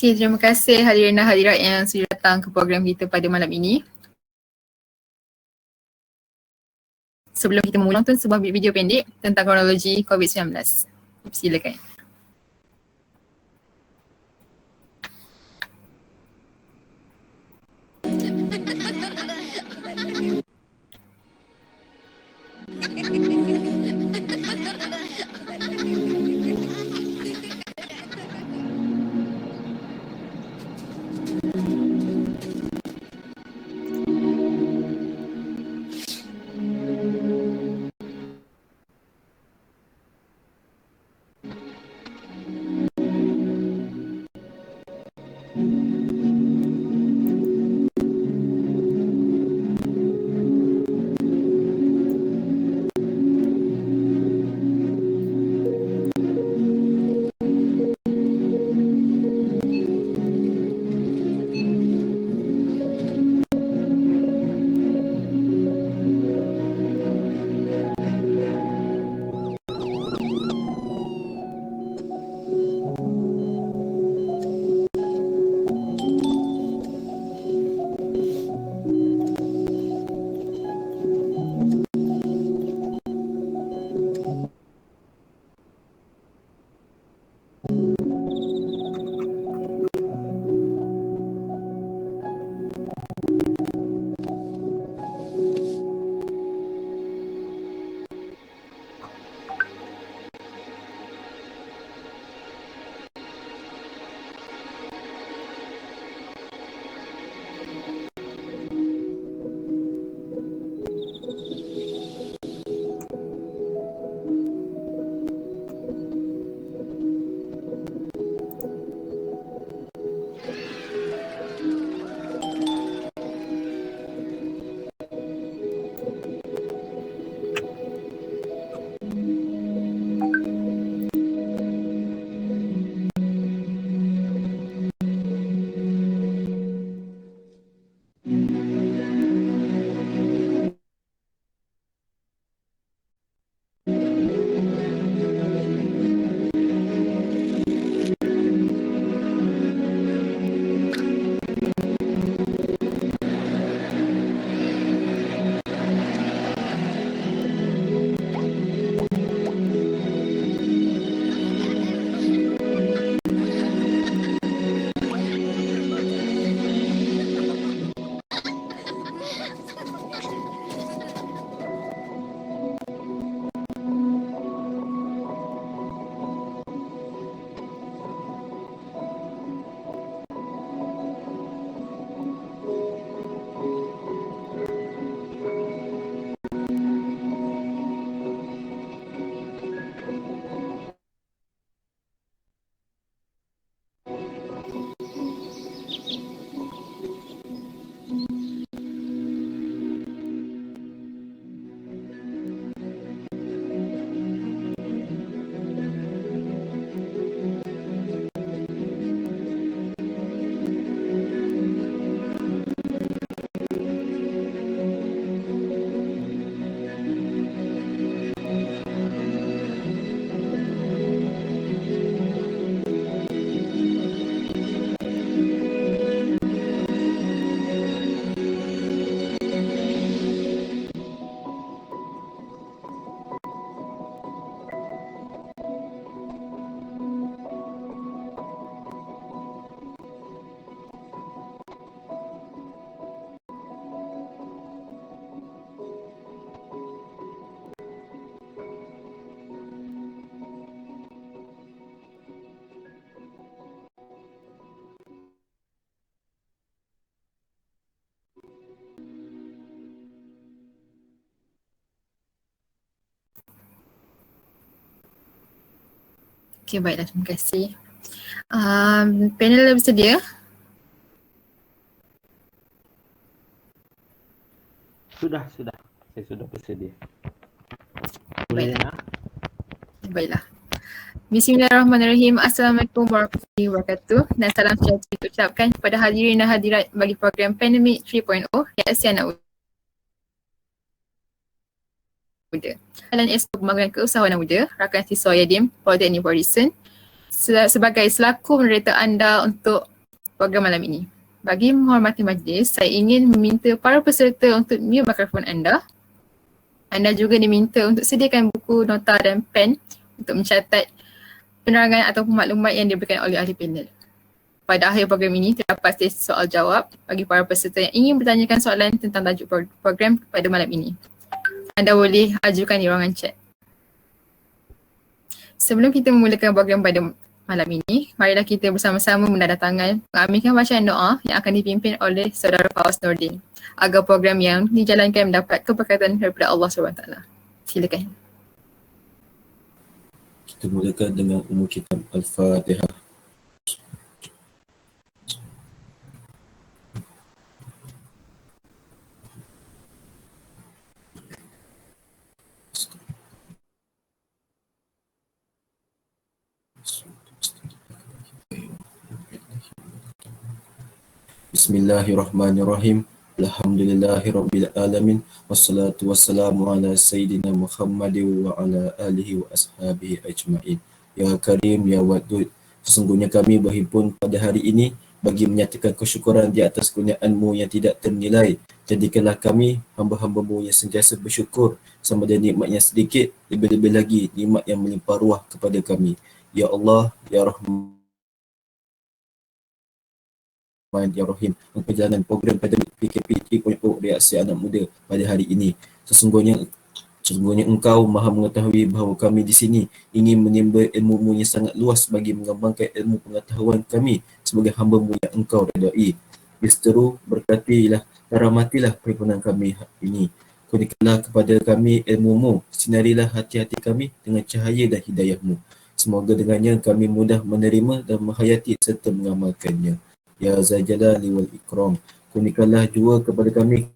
Okey, terima kasih hadirin dan hadirat yang sudah datang ke program kita pada malam ini. Sebelum kita memulai, tonton sebuah video pendek tentang kronologi COVID-19. Silakan. Okey, baiklah, terima kasih. Panel dah bersedia? Sudah. Saya sudah bersedia. Boleh nak? Baiklah. Bismillahirrahmanirrahim. Assalamualaikum warahmatullahi wabarakatuh. Dan salam sejahtera diucapkan kepada hadirin dan hadirat bagi program Pandemic 3.0 Reaksi Anak Muda. Dan Expo Pembangunan Keusahawanan Muda, rakan siswa Yadim Politeknik Barisan sebagai selaku moderator anda untuk program malam ini. Bagi menghormati majlis, saya ingin meminta para peserta untuk mute mikrofon anda. Anda juga diminta untuk sediakan buku, nota dan pen untuk mencatat penerangan atau maklumat yang diberikan oleh ahli panel. Pada akhir program ini, terdapat sesi soal jawab bagi para peserta yang ingin bertanyakan soalan tentang tajuk program pada malam ini. Anda boleh ajukan di ruangan chat. Sebelum kita memulakan program pada malam ini, marilah kita bersama-sama menandatangan mengaminkan bacaan doa yang akan dipimpin oleh Saudara Fauzi Nordin agar program yang dijalankan mendapat keberkatan daripada Allah SWT. Silakan. Kita mulakan dengan umum kitab Al-Fatihah. Bismillahirrahmanirrahim. Alhamdulillahirabbil alamin wassalatu wassalamu ala sayyidina Muhammadin wa ala alihi wa ashabihi ajmain. Ya Karim ya Wadud, sesungguhnya kami berhimpun pada hari ini bagi menyatakan kesyukuran di atas kurniaan-Mu yang tidak ternilai. Jadikanlah kami hamba-hamba-Mu yang sentiasa bersyukur sama ada nikmat yang sedikit, lebih-lebih lagi nikmat yang melimpah ruah kepada kami. Ya Allah, Ya Rahman, Ya Rahim, perjalanan program pada PKP 3.0 reaksi anak muda pada hari ini. Sesungguhnya Engkau Maha mengetahui bahawa kami di sini ingin menimba ilmu-Mu yang sangat luas bagi mengembangkan ilmu pengetahuan kami sebagai hamba-Mu yang Engkau redai. Bisteru berkatilah dan rahmatilah perhimpunan kami ini. Kurniakanlah kepada kami ilmu-Mu, sinarilah hati-hati kami dengan cahaya dan hidayah-Mu. Semoga dengannya kami mudah menerima dan menghayati serta mengamalkannya. Ya Zajalali wal Ikram, kurniakanlah jua kepada kami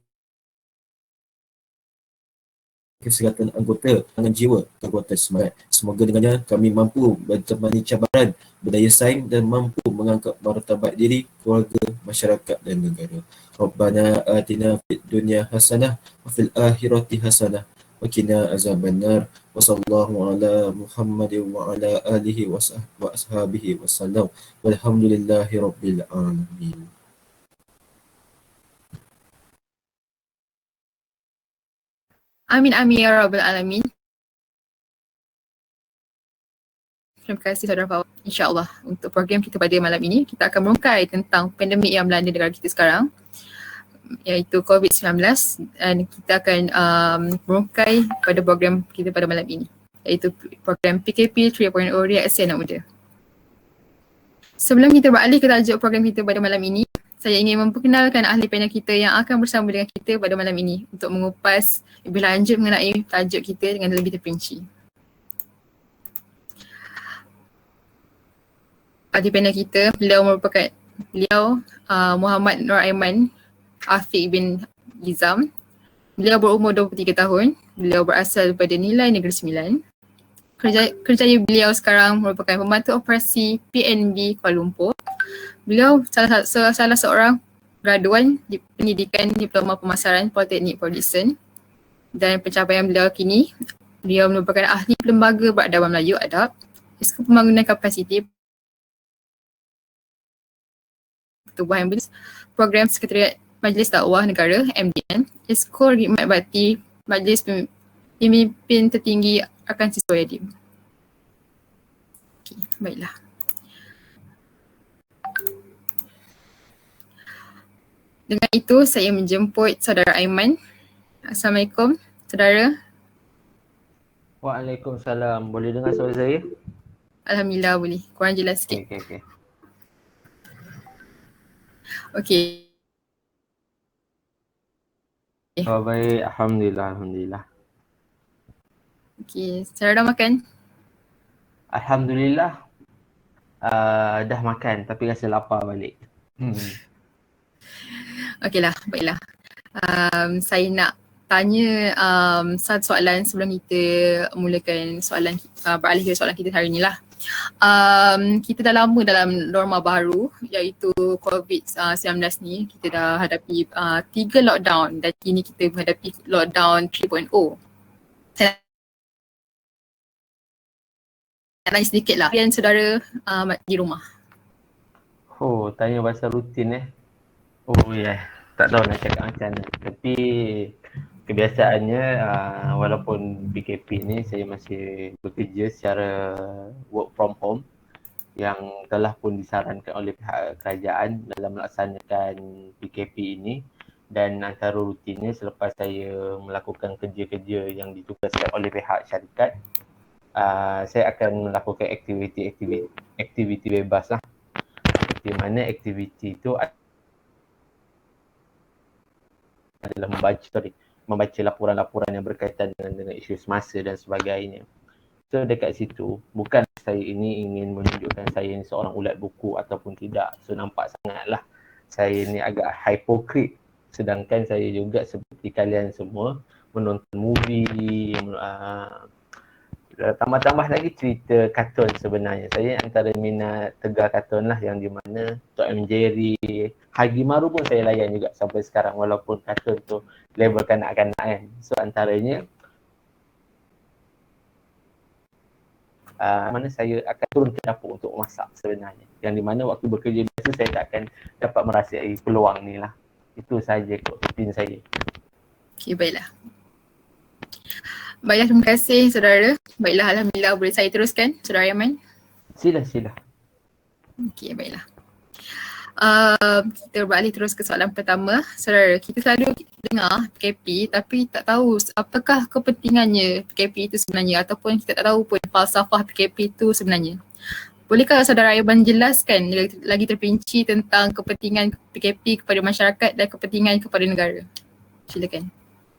kesihatan anggota dengan jiwa kekuatan semangat. Semoga dengannya kami mampu bertemani cabaran, berdaya saing dan mampu mengangkat martabat diri, keluarga, masyarakat dan negara. Rabbana atina fid dunya hasanah wa fil akhirati hasanah wa qina azabannar. Wa sallallahu ala Muhammadin wa ala alihi wa ashabihi wasallam. Walhamdulillahi rabbil alamin. Amin amin ya rabbal alamin. Terima kasih Saudara Fauzi. InsyaAllah untuk program kita pada malam ini, kita akan merungkai tentang pandemik yang melanda negara kita sekarang, iaitu COVID-19, dan kita akan merungkai pada program kita pada malam ini, iaitu program PKP 3.0 reaksi anak muda. Sebelum kita beralih ke tajuk program kita pada malam ini, saya ingin memperkenalkan ahli panel kita yang akan bersama dengan kita pada malam ini untuk mengupas lebih lanjut mengenai tajuk kita dengan lebih terperinci. Ahli panel kita, beliau Muhammad Nur Aiman Afiq bin Gizam. Beliau berumur 23 tahun. Beliau berasal daripada Nilai Negeri Sembilan. Kerjaya beliau sekarang merupakan pembantu operasi PNB Kuala Lumpur. Beliau salah seorang graduan di pendidikan Diploma Pemasaran Politeknik Port-Dickson. Dan pencapaian beliau kini, beliau merupakan ahli lembaga peradaban Melayu ADAB, Esko Pembangunan Kapasiti Pertubuhan Program Sekretariat Majlis Dakwah Negara MDN, Esko Khidmat Bakti Majlis Pemimpin Tertinggi Akan Siswa Yatim. Okay, baiklah. Dengan itu saya menjemput Saudara Aiman. Assalamualaikum Saudara. Waalaikumsalam. Boleh dengar suara saya? Alhamdulillah boleh. Kurang jelas sikit. Okey. Okey. Oh, baik. Alhamdulillah. Okey, Saudara dah makan? Alhamdulillah. Dah makan tapi rasa lapar balik. Okeylah, baiklah. Saya nak tanya satu soalan sebelum kita mulakan soalan, beralih ke soalan kita hari ni lah. Kita dah lama dalam norma baru iaitu COVID-19 ni. Kita dah hadapi 3 lockdown dan kini kita menghadapi lockdown 3.0. Saya nak tanya sedikit lah, saudara di rumah. Oh, tanya pasal rutin Oh ya, tak tahu nak cakap macam mana. Tapi kebiasaannya walaupun PKP ni saya masih bekerja secara work from home yang telah pun disarankan oleh pihak kerajaan dalam melaksanakan PKP ini, dan antara rutinnya selepas saya melakukan kerja-kerja yang ditugaskan oleh pihak syarikat, saya akan melakukan aktiviti bebas lah, di mana aktiviti itu adalah membaca laporan-laporan yang berkaitan dengan isu semasa dan sebagainya. So dekat situ, bukan saya ini ingin menunjukkan saya ni seorang ulat buku ataupun tidak. So nampak sangatlah saya ni agak hipokrit. Sedangkan saya juga seperti kalian semua menonton movie, tambah-tambah lagi cerita kartun sebenarnya. Saya antara minat tegar kartun lah, yang di mana Tom and Jerry, Hagimaru pun saya layan juga sampai sekarang walaupun kartun tu level kanak-kanak kan. So antaranya mana saya akan turun ke dapur untuk masak sebenarnya. Yang di mana waktu bekerja biasa saya tak akan dapat merasai peluang ni lah. Itu sahaja rutin saya. Okay, baiklah. Baiklah, terima kasih saudara. Baiklah, alhamdulillah boleh saya teruskan, saudara Yaman. Sila. Okey, baiklah. Kita beralih terus ke soalan pertama. Saudara, kita selalu dengar PKP tapi tak tahu apakah kepentingannya PKP itu sebenarnya, ataupun kita tak tahu pun falsafah PKP itu sebenarnya. Bolehkah saudara Yaman jelaskan lagi terperinci tentang kepentingan PKP kepada masyarakat dan kepentingan kepada negara? Silakan.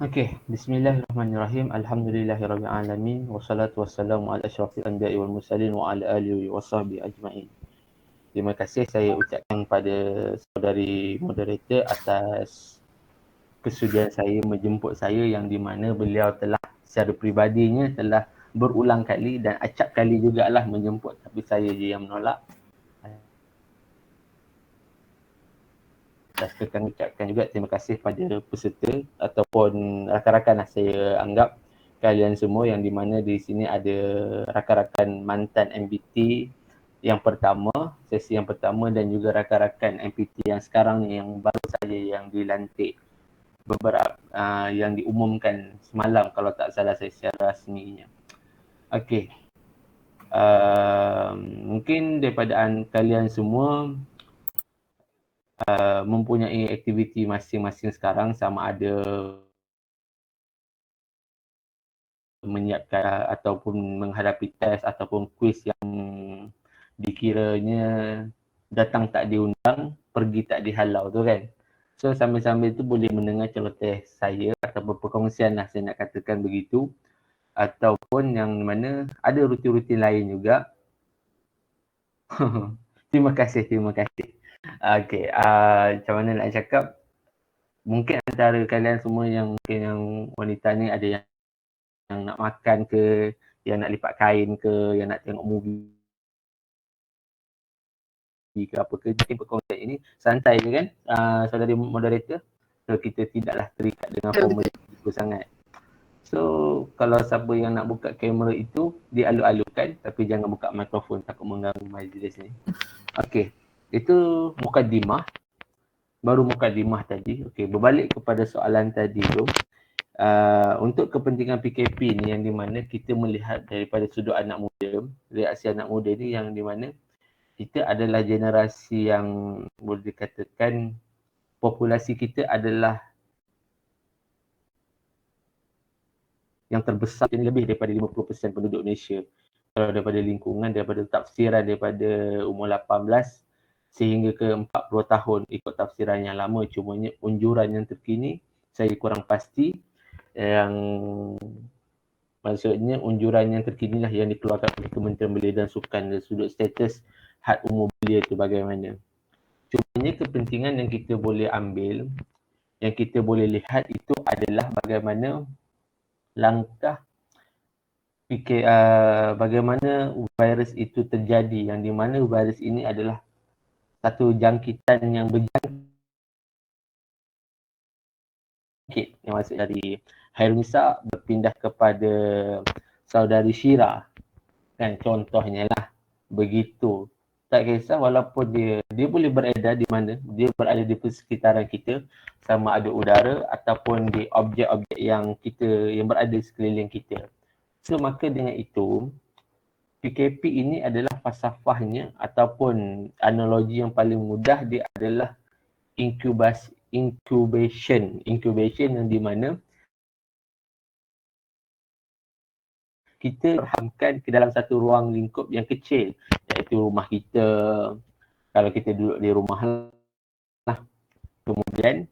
Okey, bismillahirrahmanirrahim. Alhamdulillahirabbil wassalatu wassalamu ala asyrafil anbiya'i wal mursalin wa ala alihi washabbihi ajmain. Terima kasih saya ucapkan pada saudari moderator atas kesudian saya menjemput saya, yang di mana beliau telah secara peribadinya telah berulang kali dan acap kali jugalah menjemput, tapi saya je yang menolak. Dan saya ucapkan juga terima kasih pada peserta ataupun rakan-rakan lah, saya anggap kalian semua, yang di mana di sini ada rakan-rakan mantan MPT yang pertama, sesi yang pertama, dan juga rakan-rakan MPT yang sekarang ni, yang baru saja yang dilantik beberapa yang diumumkan semalam kalau tak salah saya secara rasminya. Okey. Mungkin daripada kalian semua mempunyai aktiviti masing-masing sekarang, sama ada menyiapkan ataupun menghadapi test ataupun kuis yang dikiranya datang tak diundang, pergi tak dihalau tu kan. So sambil-sambil tu boleh mendengar celoteh saya ataupun perkongsian lah, saya nak katakan begitu. Ataupun yang mana ada rutin-rutin lain juga. Terima kasih. Okey, macam mana nak cakap, mungkin antara kalian semua yang mungkin yang wanita ni ada yang nak makan ke, yang nak lipat kain ke, yang nak tengok movie ke apa ke, mungkin perkongsian ini santai je kan, saudari moderator. So kita tidaklah terikat dengan formal itu sangat. So kalau siapa yang nak buka kamera itu, dialu-alukan, tapi jangan buka mikrofon, takut mengganggu majlis ni. Okey, itu mukadimah. Baru mukadimah tadi. Okey, berbalik kepada soalan tadi tu. Untuk kepentingan PKP ni, yang di mana kita melihat daripada sudut anak muda, reaksi anak muda ni, yang di mana kita adalah generasi yang boleh dikatakan populasi kita adalah yang terbesar, ini lebih daripada 50% penduduk Malaysia. Kalau daripada lingkungan, daripada tafsiran daripada umur 18 sehingga ke 40 tahun ikut tafsiran yang lama, cumanya unjuran yang terkini saya kurang pasti, yang maksudnya unjuran yang terkini lah yang dikeluarkan oleh Kementerian Belia dan Sukan dari sudut status had umur belia itu bagaimana. Cumanya kepentingan yang kita boleh ambil, yang kita boleh lihat itu adalah bagaimana langkah bagaimana virus itu terjadi, yang di mana virus ini adalah satu jangkitan yang berjangkit, yang maksud dari Hairunisa berpindah kepada saudari Syira kan, contohnya lah begitu. tak kisah walaupun dia boleh beredar di mana, dia berada di persekitaran kita, sama ada udara ataupun di objek-objek yang berada di sekeliling kita. So maka dengan itu PKP ini adalah falsafahnya ataupun analogi yang paling mudah, dia adalah incubation yang di mana kita terhamkan ke dalam satu ruang lingkup yang kecil, iaitu rumah kita. Kalau kita duduk di rumah lah, kemudian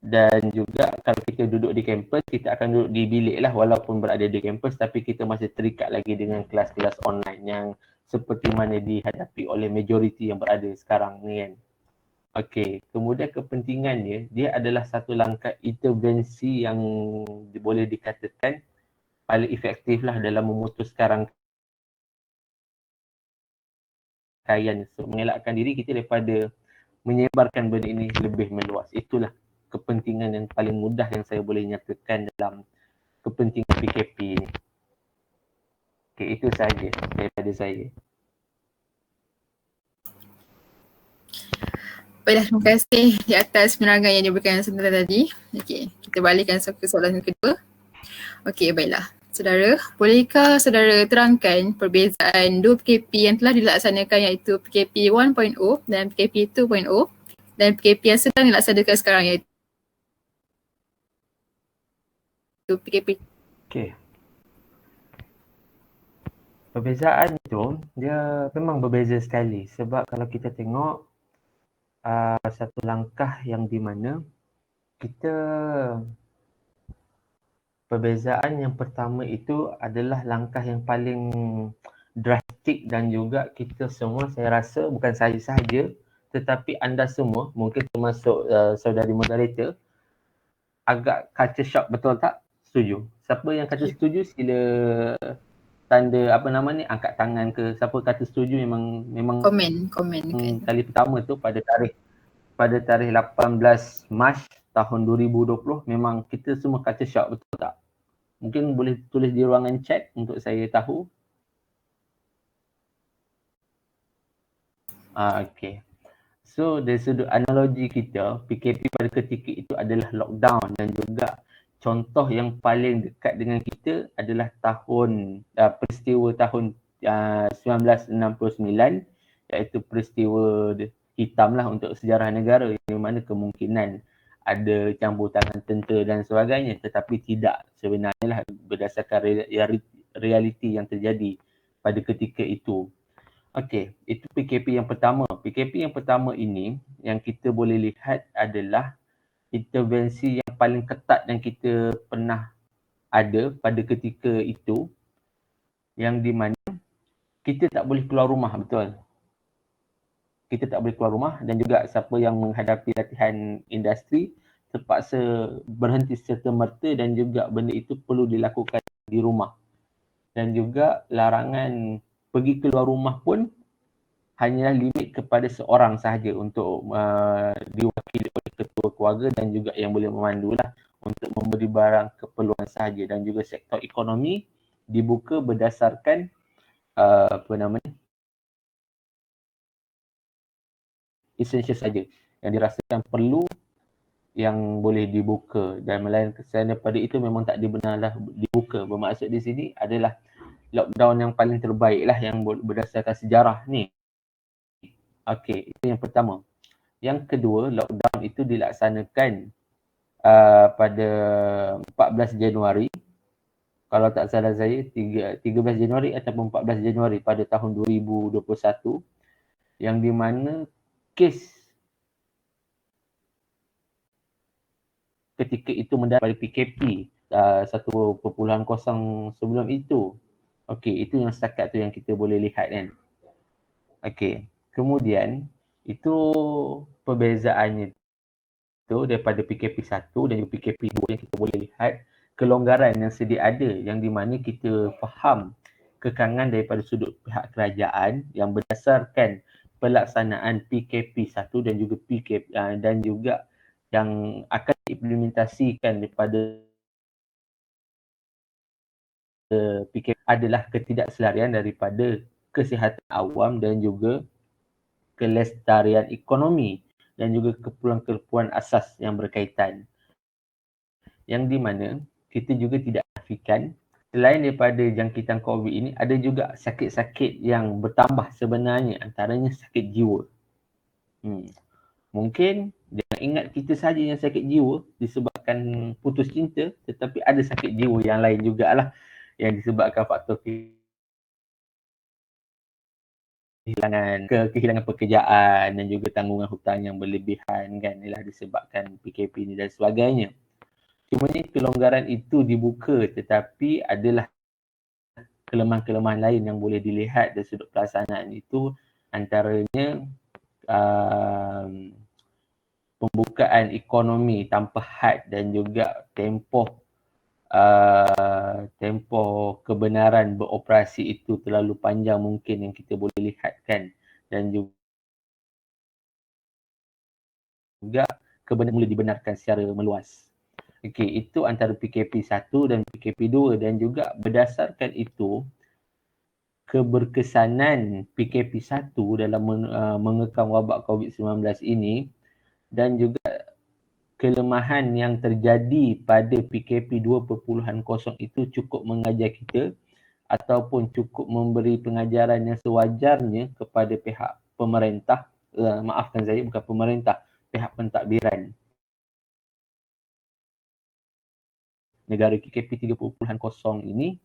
dan juga kalau kita duduk di kampus, kita akan duduk di bilik lah walaupun berada di kampus, tapi kita masih terikat lagi dengan kelas-kelas online yang seperti mana dihadapi oleh majoriti yang berada sekarang ni kan. Okey, kemudian kepentingannya, dia adalah satu langkah intervensi yang boleh dikatakan paling efektif lah dalam memutuskan rangkaian, so, mengelakkan diri kita daripada menyebarkan benda ini lebih meluas. Itulah kepentingan yang paling mudah yang saya boleh nyatakan dalam kepentingan PKP ini. Okey, itu sahaja daripada saya. Baiklah, terima kasih di atas penerangan yang diberikan sebentar tadi. Okey, kita balikkan ke soalan yang kedua. Okey, baiklah. Saudara, bolehkah saudara terangkan perbezaan dua PKP yang telah dilaksanakan, iaitu PKP 1.0 dan PKP 2.0 dan PKP yang sedang dilaksanakan sekarang, iaitu PKP. Okey. Perbezaan itu dia memang berbeza sekali, sebab kalau kita tengok satu langkah yang di mana kita, perbezaan yang pertama itu adalah langkah yang paling drastik dan juga kita semua, saya rasa bukan saya sahaja tetapi anda semua, mungkin termasuk saudari moderator, agak culture shock, betul tak? Setuju? Siapa yang kata setuju sila tanda apa nama ni, angkat tangan ke. Siapa kata setuju memang Komen kan. kali pertama tu pada tarikh 18 Mac tahun 2020 memang kita semua culture shock, betul tak? Mungkin boleh tulis di ruangan chat untuk saya tahu. Okey. So dari sudut analogi kita, PKP pada ketika itu adalah lockdown dan juga contoh yang paling dekat dengan kita adalah peristiwa tahun 1969, iaitu peristiwa hitam lah untuk sejarah negara, yang mana kemungkinan ada campur tangan tentera dan sebagainya, tetapi tidak sebenarnya lah berdasarkan realiti yang terjadi pada ketika itu. Okey, itu PKP yang pertama. PKP yang pertama ini yang kita boleh lihat adalah intervensi yang paling ketat yang kita pernah ada pada ketika itu, yang di mana kita tak boleh keluar rumah, betul? Kita tak boleh keluar rumah dan juga siapa yang menghadapi latihan industri terpaksa berhenti serta-merta dan juga benda itu perlu dilakukan di rumah. Dan juga larangan pergi keluar rumah pun hanyalah limit kepada seorang sahaja untuk diwakili oleh ketua keluarga dan juga yang boleh memandulah untuk memberi barang keperluan sahaja, dan juga sektor ekonomi dibuka berdasarkan essential saja yang dirasakan perlu yang boleh dibuka, dan melainkan daripada itu memang tak dibenarlah dibuka. Bermaksud di sini adalah lockdown yang paling terbaik lah yang berdasarkan sejarah ni. Okey, itu yang pertama. Yang kedua, lockdown itu dilaksanakan pada 14 Januari. Kalau tak salah saya, 13 Januari ataupun 14 Januari pada tahun 2021, yang di mana kes ketika itu mendapat PKP 1.0 sebelum itu. Okey, itu yang setakat tu yang kita boleh lihat kan. Okey, kemudian itu perbezaannya tu daripada PKP 1 dan juga PKP 2 yang kita boleh lihat kelonggaran yang sedia ada, yang di mana kita faham kekangan daripada sudut pihak kerajaan yang berdasarkan pelaksanaan PKP 1 dan juga PKP dan juga yang akan diimplementasikan daripada PKP adalah ketidakselarian daripada kesihatan awam dan juga kelestarian ekonomi dan juga keperluan-keperluan asas yang berkaitan. Yang di mana kita juga tidak nafikan selain daripada jangkitan COVID ini, ada juga sakit-sakit yang bertambah sebenarnya, antaranya sakit jiwa. Mungkin jangan ingat kita saja yang sakit jiwa disebabkan putus cinta, tetapi ada sakit jiwa yang lain jugalah yang disebabkan faktor kehilangan pekerjaan dan juga tanggungan hutang yang berlebihan kan, ialah disebabkan PKP ni dan sebagainya. Cumanya kelonggaran itu dibuka, tetapi adalah kelemahan-kelemahan lain yang boleh dilihat dari sudut pelaksanaan itu, antaranya pembukaan ekonomi tanpa had dan juga tempoh kebenaran beroperasi itu terlalu panjang mungkin yang kita boleh lihatkan, dan juga kebenaran boleh dibenarkan secara meluas. Okey, itu antara PKP 1 dan PKP 2, dan juga berdasarkan itu keberkesanan PKP 1 dalam mengekang wabak COVID-19 ini dan juga kelemahan yang terjadi pada PKP 2.0 itu cukup mengajar kita ataupun cukup memberi pengajaran yang sewajarnya kepada pihak pemerintah, maafkan saya, bukan pemerintah, pihak pentadbiran negara PKP 3.0 ini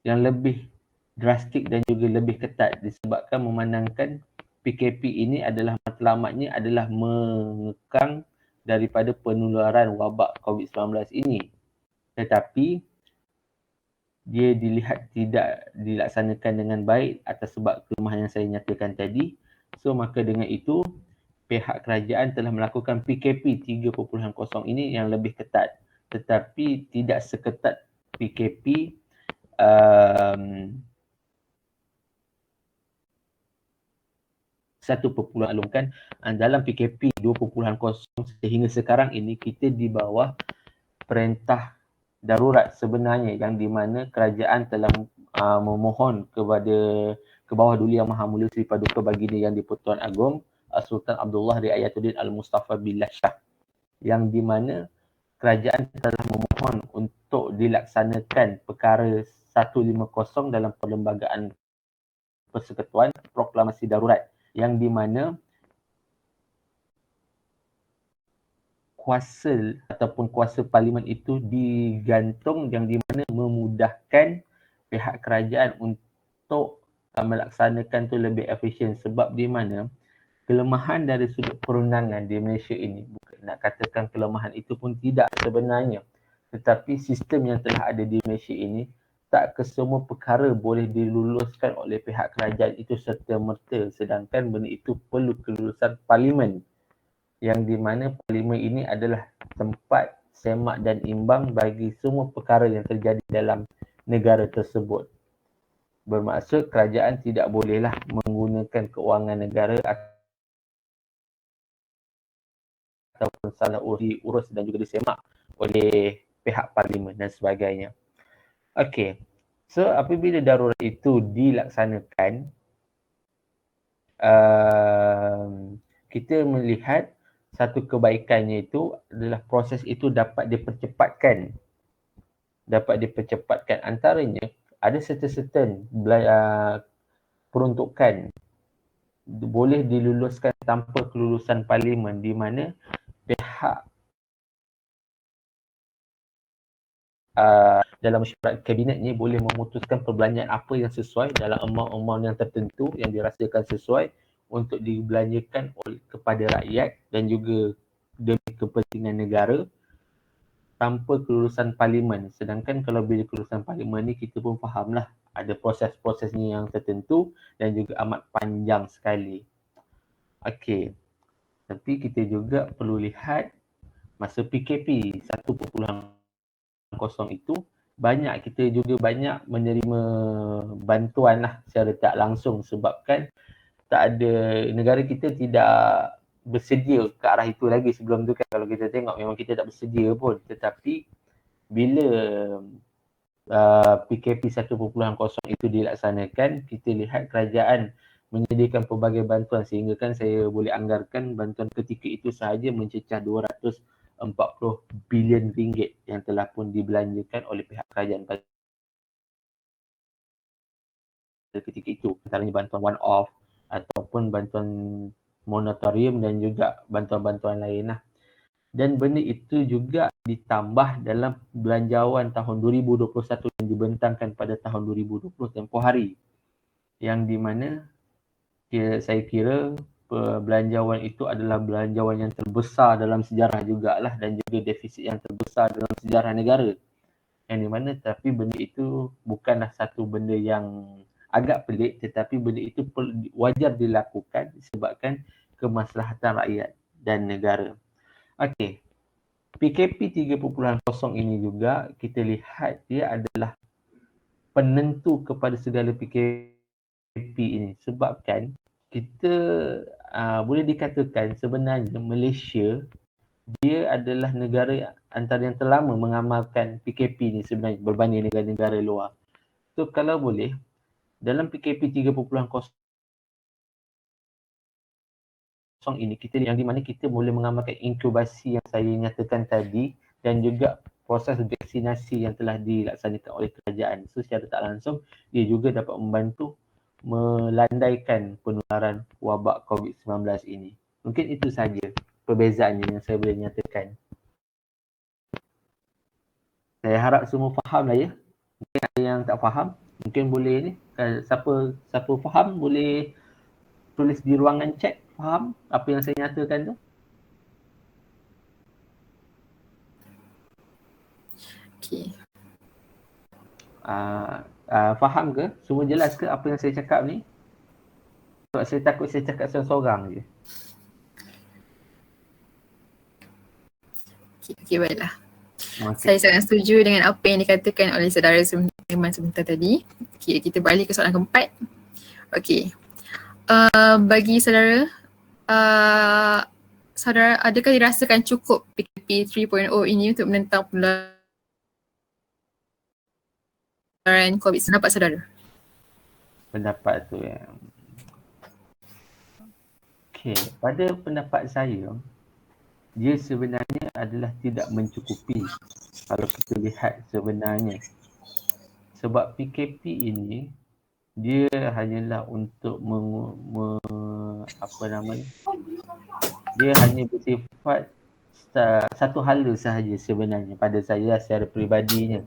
yang lebih drastik dan juga lebih ketat disebabkan memandangkan PKP ini adalah matlamatnya adalah mengekang daripada penularan wabak COVID-19 ini. Tetapi dia dilihat tidak dilaksanakan dengan baik atas sebab kelemahan yang saya nyatakan tadi. So maka dengan itu pihak kerajaan telah melakukan PKP 3.0 ini yang lebih ketat, tetapi tidak seketat PKP 1.0 kan. Dalam PKP 2.0 sehingga sekarang ini kita di bawah perintah darurat sebenarnya, yang di mana kerajaan telah memohon ke bawah Duli Yang Maha Mulia Seri Paduka Baginda Yang di-Pertuan Agong Sultan Abdullah Riayatuddin Al-Mustafa Billah Shah, yang di mana kerajaan telah memohon untuk dilaksanakan perkara 150 dalam Perlembagaan Persekutuan Proklamasi Darurat, yang di mana kuasa ataupun kuasa parlimen itu digantung, yang di mana memudahkan pihak kerajaan untuk melaksanakan tu lebih efisien. Sebab di mana kelemahan dari sudut perundangan di Malaysia ini, bukan nak katakan kelemahan itu pun tidak sebenarnya, tetapi sistem yang telah ada di Malaysia ini tak kesemua perkara boleh diluluskan oleh pihak kerajaan itu serta-merta, sedangkan benda itu perlu kelulusan parlimen, yang di mana parlimen ini adalah tempat semak dan imbang bagi semua perkara yang terjadi dalam negara tersebut. Bermaksud kerajaan tidak bolehlah menggunakan kewangan negara ataupun salah diurus dan juga disemak oleh pihak parlimen dan sebagainya. Okey. So apabila darurat itu dilaksanakan, kita melihat satu kebaikannya itu adalah proses itu dapat dipercepatkan. Antaranya ada certain peruntukan boleh diluluskan tanpa kelulusan parlimen, di mana pihak dalam mesyuarat kabinet ni boleh memutuskan perbelanjaan apa yang sesuai dalam amount yang tertentu yang dirasakan sesuai untuk dibelanjakan kepada rakyat dan juga demi kepentingan negara tanpa kelulusan parlimen. Sedangkan kalau bila kelulusan parlimen ni kita pun fahamlah ada proses-prosesnya yang tertentu dan juga amat panjang sekali. Okey. Tapi kita juga perlu lihat masa PKP 1.0 itu kita juga banyak menerima bantuan lah secara tak langsung, sebabkan tak ada, negara kita tidak bersedia ke arah itu lagi. Sebelum tu kan kalau kita tengok memang kita tak bersedia pun, tetapi bila PKP 1.0 itu dilaksanakan, kita lihat kerajaan menyediakan pelbagai bantuan sehingga kan saya boleh anggarkan bantuan ketika itu sahaja mencecah 240 bilion ringgit yang telah pun dibelanjakan oleh pihak kerajaan pada ketika itu. Antaranya bantuan one off ataupun bantuan moratorium dan juga bantuan-bantuan lain lah. Dan benda itu juga ditambah dalam belanjawan tahun 2021 yang dibentangkan pada tahun 2020 tempoh hari, yang di mana saya kira belanjawan itu adalah belanjawan yang terbesar dalam sejarah jugalah dan juga defisit yang terbesar dalam sejarah negara, yang di mana tapi benda itu bukanlah satu benda yang agak pelik, tetapi benda itu wajar dilakukan disebabkan kemaslahatan rakyat dan negara. Okey, PKP 3.0 ini juga kita lihat dia adalah penentu kepada segala PKP ini, sebabkan kita boleh dikatakan sebenarnya Malaysia dia adalah negara antara yang terlama mengamalkan PKP ni sebenarnya berbanding negara-negara luar. So kalau boleh dalam PKP 3.0 ini kita yang di mana kita boleh mengamalkan inkubasi yang saya nyatakan tadi dan juga proses vaksinasi yang telah dilaksanakan oleh kerajaan. So secara tak langsung dia juga dapat membantu melandaikan penularan wabak COVID-19 ini. Mungkin itu saja perbezaannya yang saya boleh nyatakan. Saya harap semua faham lah ya. Mungkin ada yang tak faham, mungkin boleh ni. Siapa faham boleh tulis di ruangan chat, faham apa yang saya nyatakan tu? Okay. Faham ke? Semua jelas ke apa yang saya cakap ni? Sebab saya takut saya cakap seorang-seorang je. Okay, baiklah. Okay. Saya sangat setuju dengan apa yang dikatakan oleh saudara Iman sebentar tadi. Okay, kita beralih ke soalan keempat. Okay. Bagi saudara, saudara adakah dirasakan cukup PKP 3.0 ini untuk menentang penularan COVID-19? Pendapat saudara? Pendapat tu ya. Okay, pada pendapat saya, dia sebenarnya adalah tidak mencukupi kalau kita lihat sebenarnya. Sebab PKP ini dia hanyalah untuk dia hanya bersifat satu hala sahaja sebenarnya pada saya secara peribadinya.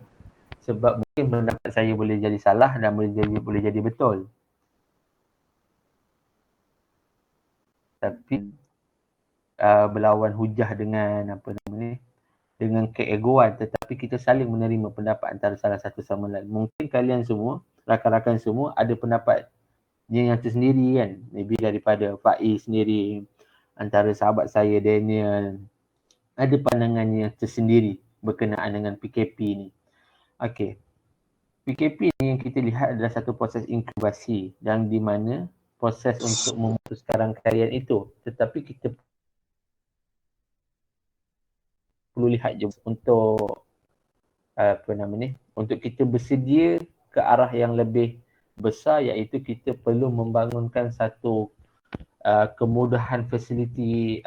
Sebab mungkin pendapat saya boleh jadi salah dan boleh jadi betul. Tapi berlawan hujah dengan dengan keegoan, tetapi kita saling menerima pendapat antara salah satu sama lain. Mungkin kalian semua, rakan-rakan semua ada pendapat yang tersendiri kan. Maybe daripada Faiz sendiri, antara sahabat saya Daniel, ada pandangannya tersendiri berkenaan dengan PKP ni. Okey. PKP ni yang kita lihat adalah satu proses inkubasi yang di mana proses untuk memutuskan rangkaian itu. Tetapi kita perlu lihat je untuk untuk kita bersedia ke arah yang lebih besar, iaitu kita perlu membangunkan satu kemudahan fasiliti,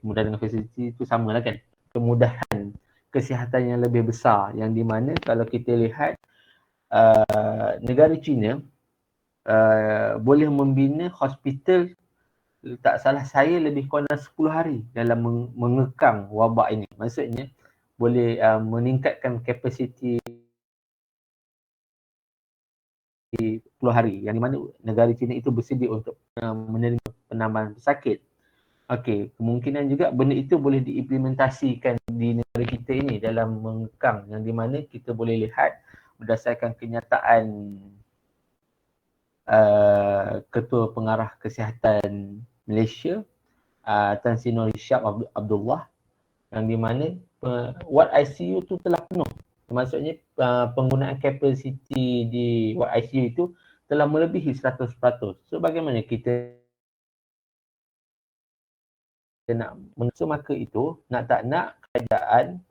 kemudahan dengan fasiliti itu sama lah kan, kemudahan kesihatan yang lebih besar, yang di mana kalau kita lihat negara China boleh membina hospital, tak salah saya lebih kurang 10 hari dalam mengekang wabak ini. Maksudnya boleh meningkatkan kapasiti 10 hari, yang di mana negara China itu bersedia untuk menerima penambahan pesakit. Okey, kemungkinan juga benda itu boleh diimplementasikan di negara kita ini dalam mengekang, yang di mana kita boleh lihat berdasarkan kenyataan Ketua Pengarah Kesihatan Malaysia, Tan Sri Nur Hisham Abdullah, yang di mana ward ICU tu telah penuh. Maksudnya penggunaan kapasiti di ward ICU itu telah melebihi 100%. So bagaimana kita nak maka itu nak tak nak kerajaan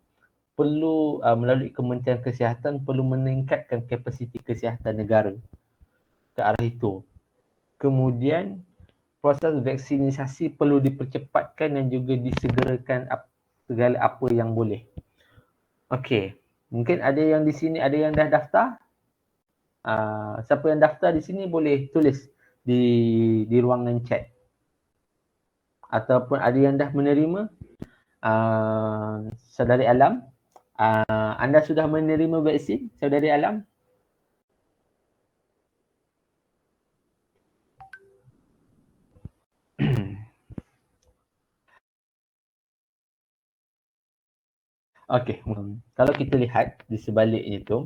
perlu melalui Kementerian Kesihatan perlu meningkatkan kapasiti kesihatan negara ke arah itu. Kemudian proses vaksinisasi perlu dipercepatkan dan juga disegerakan segala apa yang boleh. Okey, mungkin ada yang di sini ada yang dah daftar. Siapa yang daftar di sini boleh tulis di ruangan chat. Ataupun ada yang dah menerima, Saudari Alam, anda sudah menerima vaksin, Saudari Alam? Okey, kalau kita lihat di sebaliknya tu,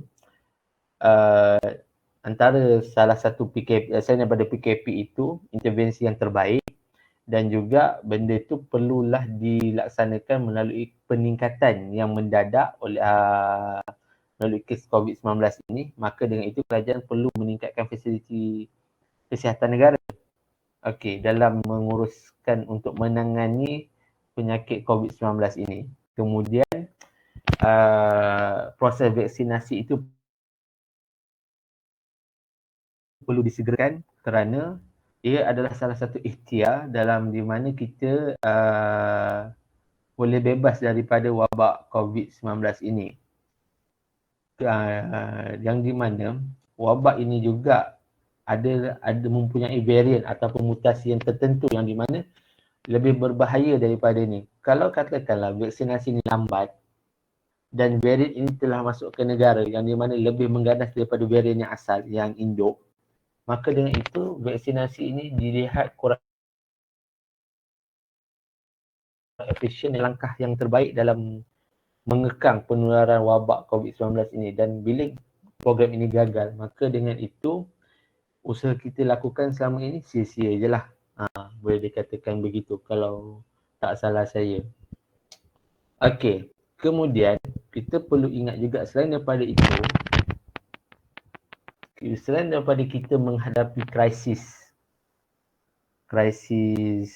antara salah satu PKP, selain daripada PKP itu, intervensi yang terbaik dan juga benda itu perlulah dilaksanakan melalui peningkatan yang mendadak oleh melalui kes COVID-19 ini, maka dengan itu kerajaan perlu meningkatkan fasiliti kesihatan negara. Okey, dalam menguruskan untuk menangani penyakit COVID-19 ini. Kemudian proses vaksinasi itu perlu disegerakan kerana ia adalah salah satu ikhtiar dalam di mana kita boleh bebas daripada wabak COVID-19 ini. Yang di mana wabak ini juga ada mempunyai varian ataupun mutasi yang tertentu yang di mana lebih berbahaya daripada ni. Kalau katakanlah vaksinasi ini lambat dan varian ini telah masuk ke negara yang di mana lebih mengganas daripada varian yang asal, yang induk, maka dengan itu vaksinasi ini dilihat kurang efisien, langkah yang terbaik dalam mengekang penularan wabak COVID-19 ini. Dan bila program ini gagal, maka dengan itu usaha kita lakukan selama ini sia-sia je lah. Boleh dikatakan begitu kalau tak salah saya. Okey, kemudian kita perlu ingat juga selain daripada itu, selain daripada kita menghadapi krisis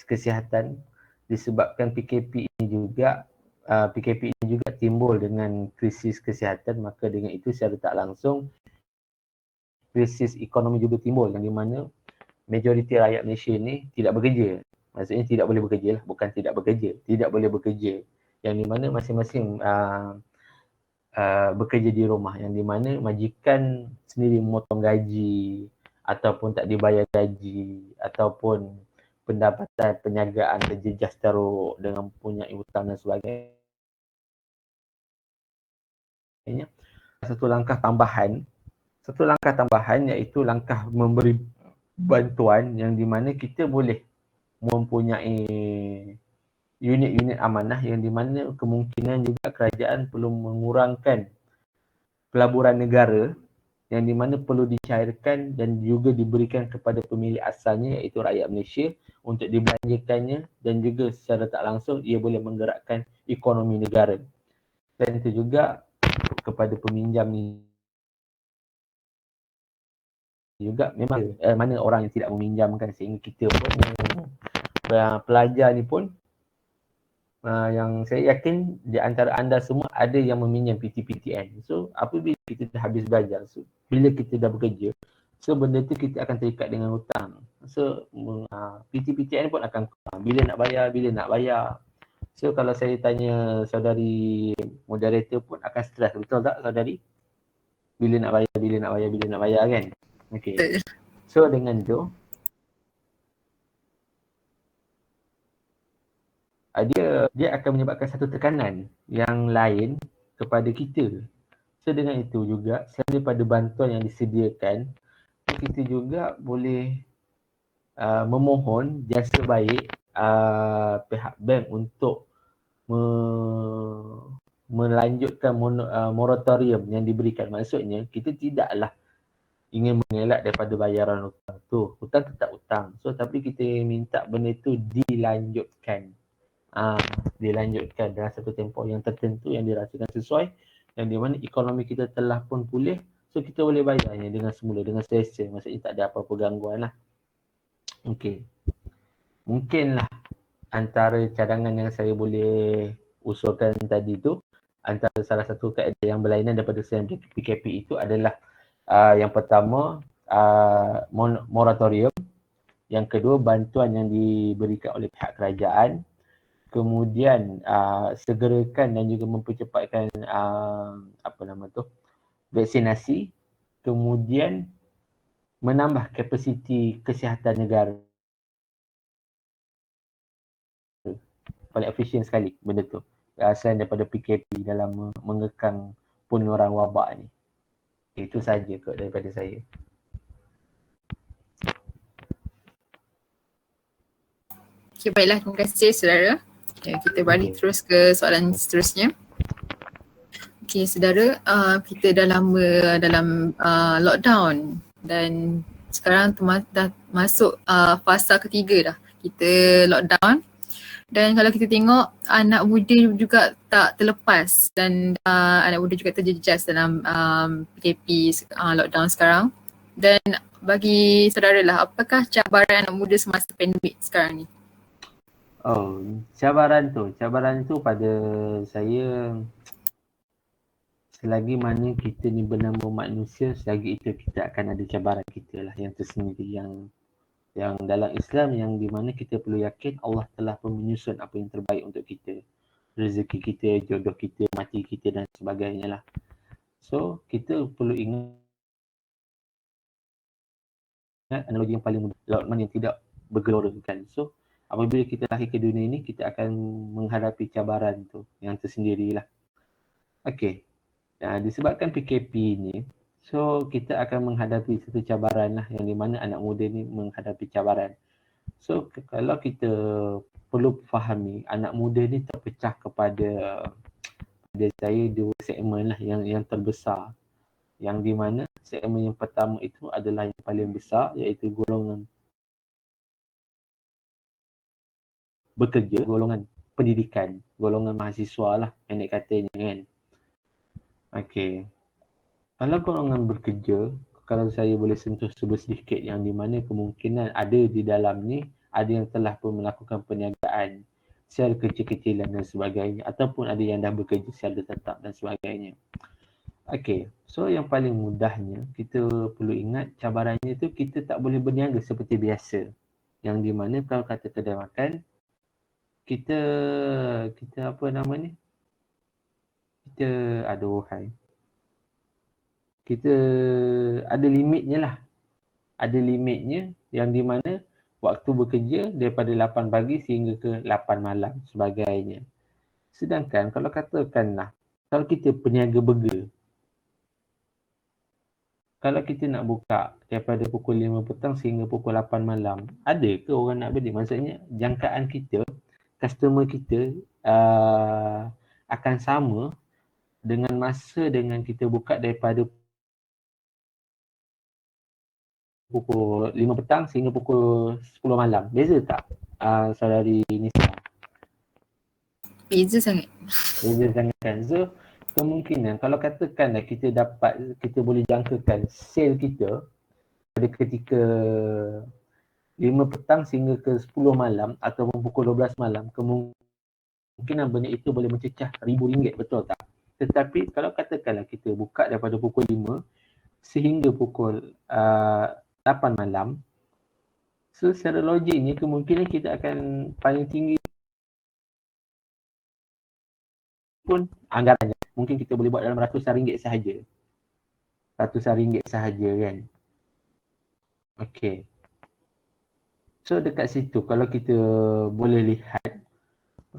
kesihatan disebabkan PKP ini juga timbul dengan krisis kesihatan, maka dengan itu secara tak langsung krisis ekonomi juga timbul yang di mana majoriti rakyat Malaysia ni tidak bekerja. Maksudnya tidak boleh bekerja lah, bukan tidak bekerja, tidak boleh bekerja. Yang di mana masing-masing bekerja di rumah, yang di mana majikan sendiri memotong gaji ataupun tak dibayar gaji ataupun pendapatan perniagaan terjejas teruk dengan mempunyai hutang dan sebagainya. Satu langkah tambahan iaitu langkah memberi bantuan yang di mana kita boleh mempunyai unit-unit amanah yang di mana kemungkinan juga kerajaan perlu mengurangkan pelaburan negara yang di mana perlu dicairkan dan juga diberikan kepada pemilik asalnya iaitu rakyat Malaysia untuk dibelanjakannya, dan juga secara tak langsung ia boleh menggerakkan ekonomi negara. Dan itu juga kepada peminjam ni juga memang mana orang yang tidak meminjamkan, sehingga kita pun pelajar ni pun yang saya yakin di antara anda semua ada yang meminjam PTPTN. So apabila kita dah habis belajar, so bila kita dah bekerja, so benda tu kita akan terikat dengan hutang. So PTPTN pun akan bila nak bayar. So kalau saya tanya saudari moderator pun akan stres, betul tak saudari? Bila nak bayar kan? Okey. So dengan tu dia akan menyebabkan satu tekanan yang lain kepada kita. So dengan itu juga, selain daripada bantuan yang disediakan, kita juga boleh memohon jasa baik pihak bank untuk melanjutkan moratorium yang diberikan. Maksudnya kita tidaklah ingin mengelak daripada bayaran hutang tu. Hutang tetap hutang. So tapi kita minta benda itu dilanjutkan. Dilanjutkan dalam satu tempoh yang tertentu yang dirasakan sesuai, yang di mana ekonomi kita telah pun pulih, so kita boleh bayarnya dengan semula, dengan selesa. Maksudnya tak ada apa-apa gangguan lah. Okey, mungkinlah antara cadangan yang saya boleh usulkan tadi tu, antara salah satu kaedah yang berlainan daripada selain PKP itu adalah yang pertama moratorium, Yang kedua, bantuan yang diberikan oleh pihak kerajaan. Kemudian segerakan dan juga mempercepatkan vaksinasi. Kemudian menambah kapasiti kesihatan negara. Paling efisien sekali benda tu. Selain daripada PKP dalam mengekang penularan wabak ni. Itu saja kot daripada saya. Okay, baiklah. Terima kasih saudara. Okay, kita balik terus ke soalan seterusnya. Okay, saudara, kita dah lama dalam lockdown dan sekarang dah masuk fasa ketiga dah. Kita lockdown dan kalau kita tengok anak muda juga tak terlepas dan anak muda juga terjejas dalam PKP lockdown sekarang. Dan bagi saudara lah, apakah cabaran anak muda semasa pandemik sekarang ni? Cabaran tu pada saya, selagi mana kita ni bernama manusia, selagi itu kita akan ada cabaran kita lah yang tersendiri, yang dalam Islam, yang di mana kita perlu yakin Allah telah menyusun apa yang terbaik untuk kita, rezeki kita, jodoh kita, mati kita dan sebagainya lah. So kita perlu ingat analogi yang paling mudah, lawan yang tidak bergelora kan. So apabila kita lahir ke dunia ini, kita akan menghadapi cabaran tu yang tersendirilah. Okey. Disebabkan PKP ni, so kita akan menghadapi satu cabaran lah, yang di mana anak muda ni menghadapi cabaran. So kalau kita perlu fahami, anak muda ni terpecah kepada saya dua segmen lah yang terbesar. Yang di mana segmen yang pertama itu adalah yang paling besar, iaitu golongan bekerja, golongan pendidikan, golongan mahasiswa lah pendek katanya kan. Okey. Kalau golongan bekerja, kalau saya boleh sentuh sedikit, yang di mana kemungkinan ada di dalam ni, ada yang telah pun melakukan perniagaan secara kecil-kecilan dan sebagainya, ataupun ada yang dah bekerja secara tetap dan sebagainya. Okey, so yang paling mudahnya, kita perlu ingat cabarannya tu kita tak boleh berniaga seperti biasa. Yang di mana kalau kata kedai makan, kita apa nama ni? Kita ada limitnya lah. Ada limitnya yang di mana waktu bekerja daripada 8 pagi sehingga ke 8 malam sebagainya. Sedangkan kalau katakanlah, kalau kita peniaga burger, kalau kita nak buka daripada pukul 5 petang sehingga pukul 8 malam, ada ke orang nak beli? Maksudnya jangkaan kita, customer kita akan sama dengan masa dengan kita buka daripada pukul 5 petang sehingga pukul 10 malam. Beza tak saudari Nisa? Beza sangat. Beza sangat kan. So kemungkinan kalau katakanlah kita boleh jangkakan sale kita pada ketika 5 petang sehingga ke 10 malam ataupun pukul 12 malam, kemungkinan benda itu boleh mencecah RM1,000, betul tak? Tetapi kalau katakanlah kita buka daripada pukul 5 sehingga pukul 8 malam, so secara logiknya kemungkinan kita akan paling tinggi pun anggarannya, mungkin kita boleh buat dalam ratusan ringgit sahaja. Ratusan ringgit sahaja kan. Okey. So dekat situ kalau kita boleh lihat,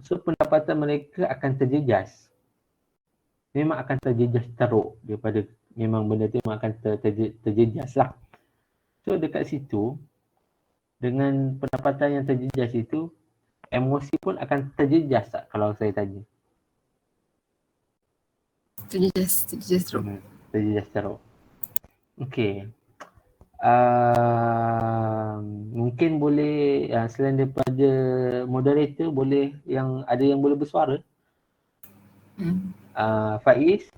so pendapatan mereka akan terjejas. Memang akan terjejas teruk daripada, memang benda tu memang akan terjejas lah. So dekat situ, dengan pendapatan yang terjejas itu, emosi pun akan terjejas tak kalau saya tanya? Terjejas teruk. Terjejas teruk. Okey. Mungkin boleh selain daripada moderator, boleh ada yang boleh bersuara? Faiz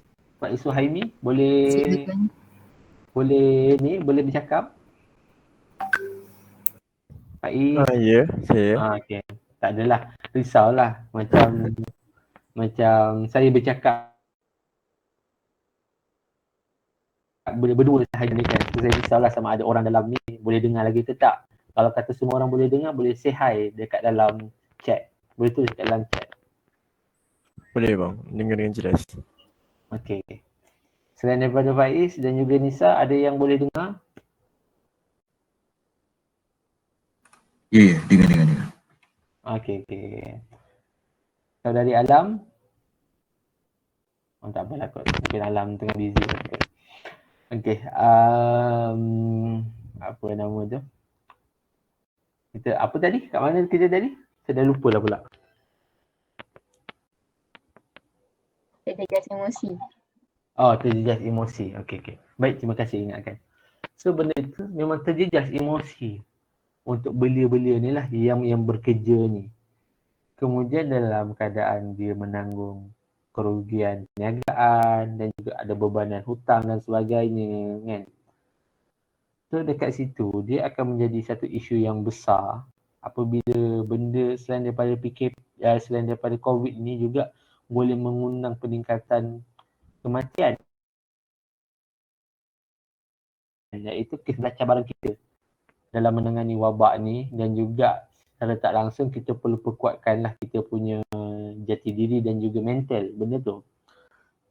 Suhaimi boleh bercakap? Faiz. Ya, saya. Okey. Tak adalah, risaulah macam saya bercakap berdua sahaja ni kan. So, saya risaulah sama ada orang dalam ni boleh dengar lagi ke tak. Kalau kata semua orang boleh dengar, boleh say hi dekat dalam chat. Boleh tulis dekat dalam chat. Boleh bang, dengar dengan jelas. Okey. Selain daripada Faiz dan juga Nisa, ada yang boleh dengar? Ya, dengar. Okey. Kalau dari Alam, tak apalah kot. Mungkin Alam tengah busy. Okey. Apa nama tu? Kita apa tadi? Kat mana kita tadi? Saya dah lupa lah pula. Terjejas emosi. Oh, terjejas emosi. Okey. Baik, terima kasih ingatkan. So benda itu memang terjejas emosi untuk belia-belia ni lah yang bekerja ni. Kemudian dalam keadaan dia menanggung kerugian perniagaan dan juga ada bebanan hutang dan sebagainya kan. So dekat situ dia akan menjadi satu isu yang besar apabila benda selain daripada selain daripada COVID ni juga boleh mengundang peningkatan kematian. Iaitu kisah cabaran kita dalam menangani wabak ni dan juga secara tak langsung kita perlu perkuatkanlah kita punya jati diri dan juga mental benda tu.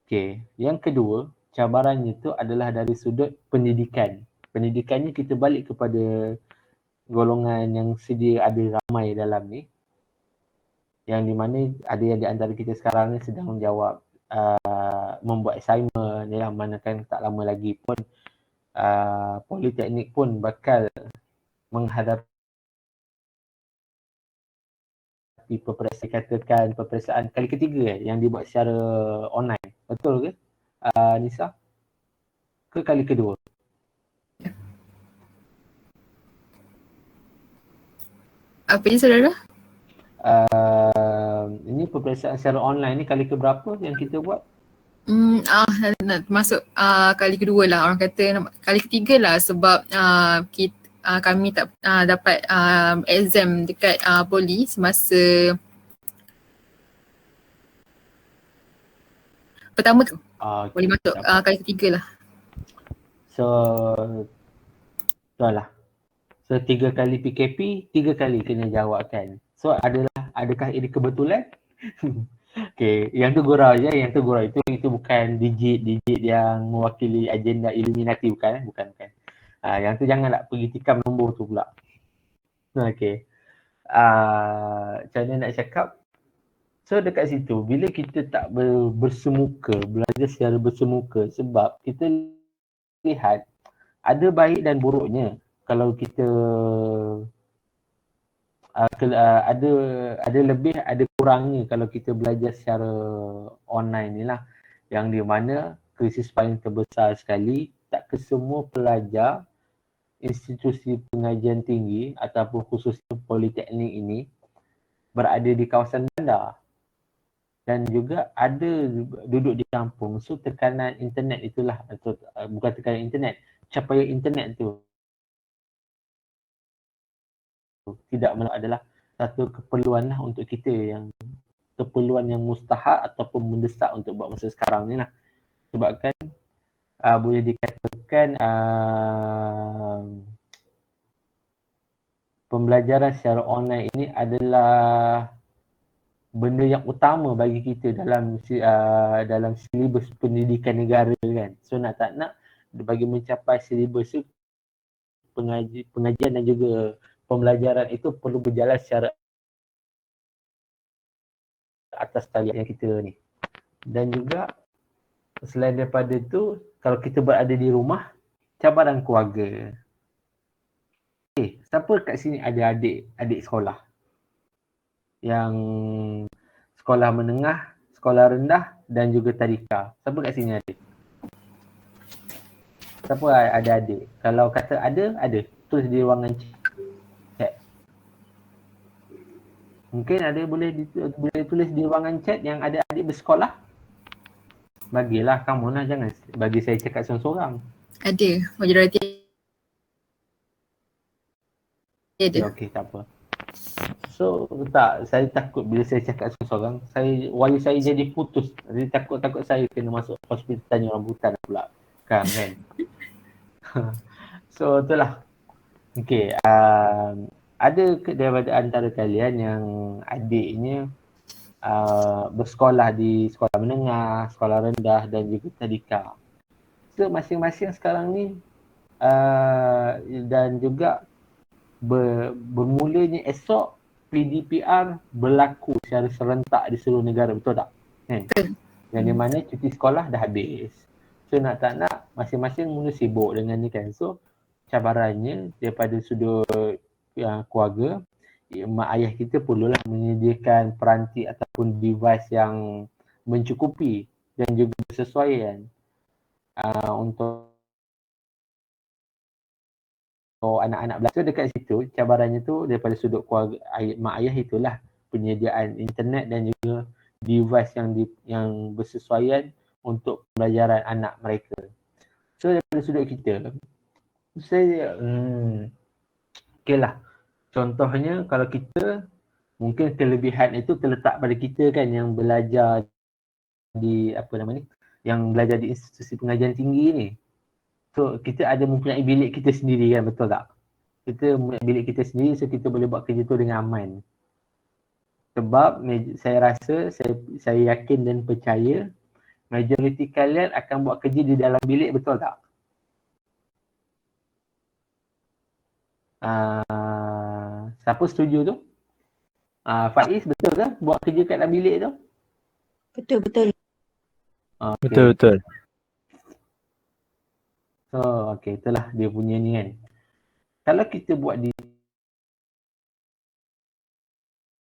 Okey, yang kedua, cabarannya tu adalah dari sudut pendidikan. Pendidikannya kita balik kepada golongan yang sedia ada ramai dalam ni. Yang di mana ada yang di antara kita sekarang ni sedang menjawab membuat assignment yang mana kan tak lama lagi pun Politeknik pun bakal menghadapi peperiksaan kali ketiga yang dibuat secara online. Betul ke Nisa? Ke kali kedua? Apa dia saudara? Ini peperiksaan secara online ni kali keberapa yang kita buat? Nak masuk kali kedua lah, orang kata kali ketiga lah sebab kami tak dapat exam dekat poli semasa pertama tu. Boleh masuk kali ketiga lah. So betul lah. So 3 kali PKP, 3 kali kena jawab kan. So adakah ini kebetulan? Okay, yang tu gurau je, itu bukan digit yang mewakili agenda Illuminati bukan. Yang tu janganlah pergi tikam nombor tu pula. Okay. Macam mana nak cakap? So dekat situ, bila kita tak belajar secara bersemuka sebab kita lihat ada baik dan buruknya kalau kita ada lebih ada kurangnya kalau kita belajar secara online ni lah, yang di mana krisis paling terbesar sekali tak kesemua pelajar institusi pengajian tinggi ataupun khususnya politeknik ini berada di kawasan bandar dan juga ada duduk di kampung. So tekanan internet itulah, atau bukan tekanan internet, capaian internet tu tidak adalah satu keperluan lah untuk kita, yang keperluan yang mustahak ataupun mendesak untuk buat masa sekarang ni lah. Sebabkan boleh dikatakan pembelajaran secara online ini adalah benda yang utama bagi kita dalam silibus pendidikan negara kan. So nak tak nak, bagi mencapai silibus tu, pengajian dan juga pembelajaran itu perlu berjalan secara atas talian kita ni. Dan juga selain daripada tu, kalau kita berada di rumah, cabaran keluarga. Siapa kat sini ada adik sekolah yang sekolah menengah, sekolah rendah dan juga tadika? Siapa kat sini ada? Siapa ada adik? Kalau kata ada, tulis di ruangan chat. Mungkin ada boleh tulis di ruangan chat yang ada adik bersekolah. Bagilah kamu lah, jangan bagi saya cakap seorang-seorang. Ada, majoriti ada. Okey, tak apa. So saya takut bila saya cakap seorang-seorang, wali saya jadi putus. Jadi takut saya kena masuk hospital tanya rambutan pula. Kan. So itulah. Okey, ada ke daripada antara kalian yang adiknya bersekolah di sekolah menengah, sekolah rendah dan juga tadika? So masing-masing sekarang ni dan juga bermulanya esok PDPR berlaku secara serentak di seluruh negara, betul tak? Betul. Yang di mana cuti sekolah dah habis. So nak tak nak masing-masing mula sibuk dengan ni kan. So cabarannya daripada sudut keluarga, mak ayah kita perlulah menyediakan peranti ataupun device yang mencukupi dan juga bersesuaian untuk anak-anak belajar. So dekat situ cabarannya tu daripada sudut keluarga mak ayah itulah penyediaan internet dan juga device yang bersesuaian untuk pembelajaran anak mereka. So daripada sudut kita, saya okey lah. Contohnya kalau kita mungkin kelebihan itu terletak pada kita kan yang belajar di yang belajar di institusi pengajian tinggi ni. So kita ada mempunyai bilik kita sendiri kan, betul tak? Kita mempunyai bilik kita sendiri, so kita boleh buat kerja tu dengan aman. Sebab saya rasa, saya yakin dan percaya majoriti kalian akan buat kerja di dalam bilik, betul tak? Siapa setuju tu? Faiz, betul ke buat kerja kat dalam bilik tu? Betul. Okay. Betul. So, okay, itulah dia punya ni kan. Kalau kita buat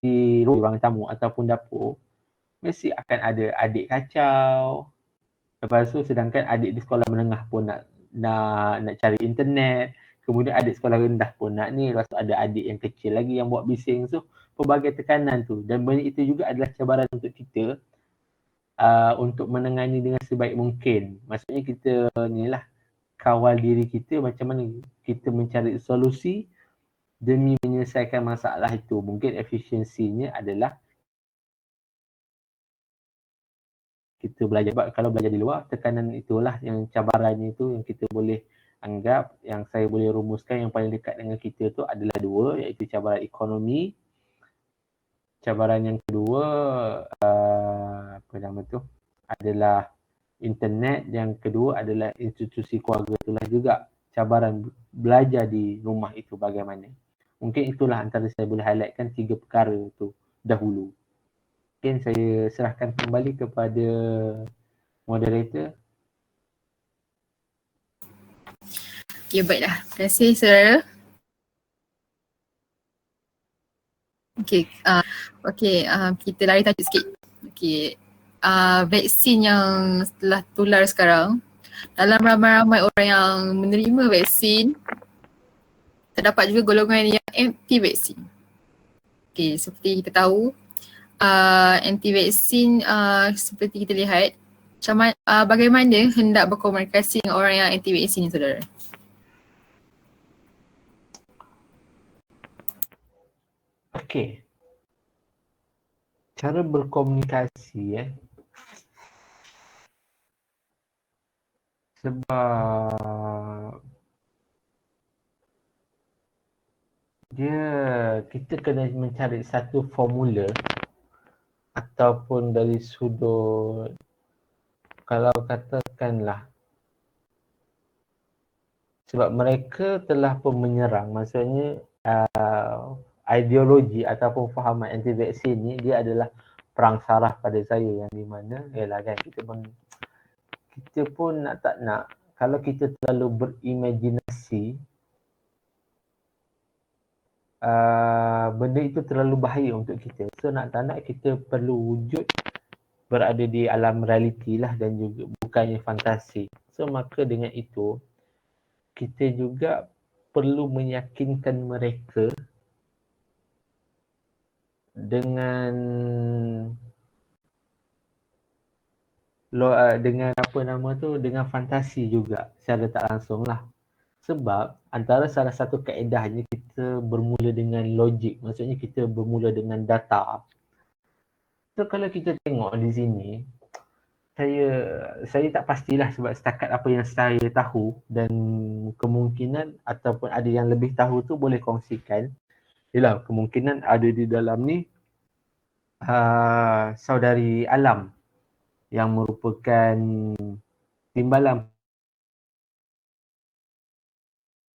di ruang tamu ataupun dapur, mesti akan ada adik kacau. Lepas tu sedangkan adik di sekolah menengah pun nak cari internet. Kemudian adik sekolah rendah pun nak ni. Lepas tu ada adik yang kecil lagi yang buat bising. So, pelbagai tekanan tu. Dan benda itu juga adalah cabaran untuk kita untuk menangani dengan sebaik mungkin. Maksudnya kita ni lah kawal diri kita macam mana kita mencari solusi demi menyelesaikan masalah itu. Mungkin efisiensinya adalah kita belajar. Sebab kalau belajar di luar, tekanan itulah yang cabarannya itu yang kita boleh anggap, yang saya boleh rumuskan yang paling dekat dengan kita tu adalah dua, iaitu cabaran ekonomi. Cabaran yang kedua adalah internet. Yang kedua adalah institusi keluarga. Itulah juga cabaran belajar di rumah itu bagaimana. Mungkin itulah antara saya boleh highlightkan 3 perkara tu dahulu. Mungkin saya serahkan kembali kepada moderator. Okay, baiklah. Terima kasih saudara. Kita lari tajuk sikit. Vaksin yang telah tular sekarang, dalam ramai-ramai orang yang menerima vaksin, terdapat juga golongan yang anti vaksin. Seperti kita tahu, anti vaksin seperti kita lihat, bagaimana hendak berkomunikasi dengan orang yang anti vaksin ni, saudara? Okey. Cara berkomunikasi sebab kita kena mencari satu formula ataupun dari sudut, kalau katakanlah sebab mereka telah pun menyerang, maksudnya ideologi ataupun fahaman anti vaksin ni dia adalah perang saraf pada saya, yang di mana ialah kan kita pun nak tak nak, kalau kita terlalu berimajinasi, benda itu terlalu bahaya untuk kita. So nak tak nak kita perlu wujud berada di alam realiti lah dan juga bukannya fantasi. So maka dengan itu kita juga perlu meyakinkan mereka dengan dengan fantasi juga secara tak langsung lah. Sebab antara salah satu kaedahnya kita bermula dengan logik, maksudnya kita bermula dengan data. So kalau kita tengok di sini, saya tak pastilah sebab setakat apa yang saya tahu dan kemungkinan ataupun ada yang lebih tahu tu boleh kongsikan. Yalah, kemungkinan ada di dalam ni saudari Alam yang merupakan timbalan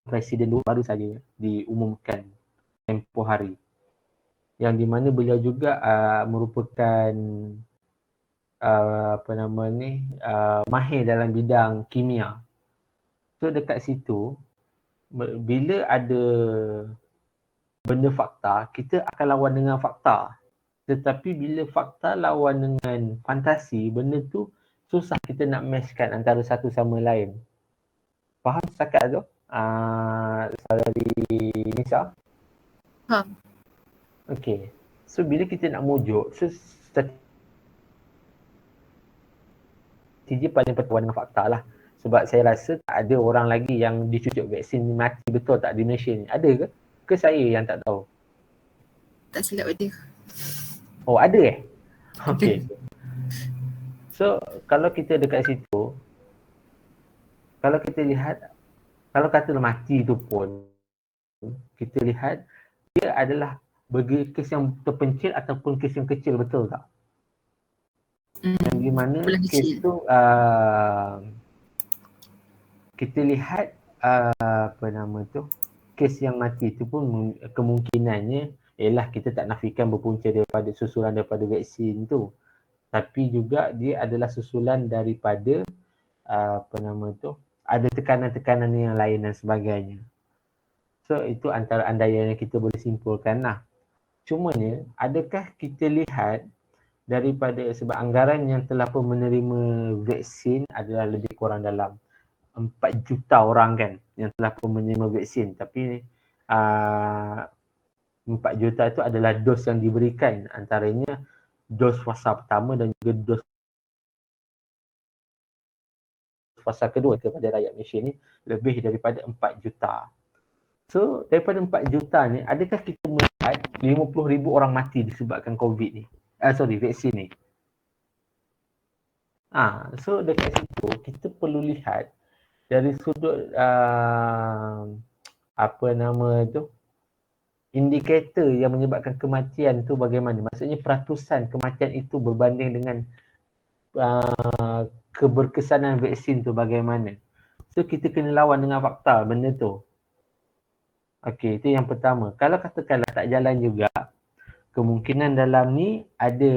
Presiden baru saja diumumkan tempoh hari. Yang di mana beliau juga merupakan mahir dalam bidang kimia. So dekat situ, bila ada benda fakta, kita akan lawan dengan fakta. Tetapi bila fakta lawan dengan fantasi, benda tu susah kita nak matchkan antara satu sama lain. Faham setakat tu? Saudari Nisa? Faham. Okay. So bila kita nak mujuk, strategi paling bertuan dengan fakta lah. Sebab saya rasa tak ada orang lagi yang dicucuk vaksin mati betul tak di Malaysia ni. Ada ke? Ke saya yang tak tahu? Tak silap ada. Oh, ada Okay. So, kalau kita dekat situ, kalau kita lihat, kalau kata mati tu pun, kita lihat dia adalah bagi kes yang terpencil ataupun kes yang kecil, betul tak? Yang di mana kes tu kita lihat kes yang mati tu pun kemungkinannya ialah kita tak nafikan berpunca daripada susulan daripada vaksin tu, tapi juga dia adalah susulan daripada ada tekanan-tekanan yang lain dan sebagainya. So itu antara andaian yang kita boleh simpulkan lah. Cumanya adakah kita lihat daripada sebab anggaran yang telah pun menerima vaksin adalah lebih kurang dalam 4 juta orang kan yang telah pun menerima vaksin, tapi 4 juta itu adalah dos yang diberikan, antaranya dos fasa pertama dan juga dos fasa kedua kepada rakyat Malaysia ni lebih daripada 4 juta. So daripada 4 juta ni, adakah kita melihat 50,000 orang mati disebabkan COVID ni? Vaksin ni. So dekat situ kita perlu lihat dari sudut indikator yang menyebabkan kematian tu bagaimana. Maksudnya peratusan kematian itu berbanding dengan keberkesanan vaksin tu bagaimana. So kita kena lawan dengan fakta benda tu. Okey, itu yang pertama. Kalau katakanlah tak jalan juga, kemungkinan dalam ni ada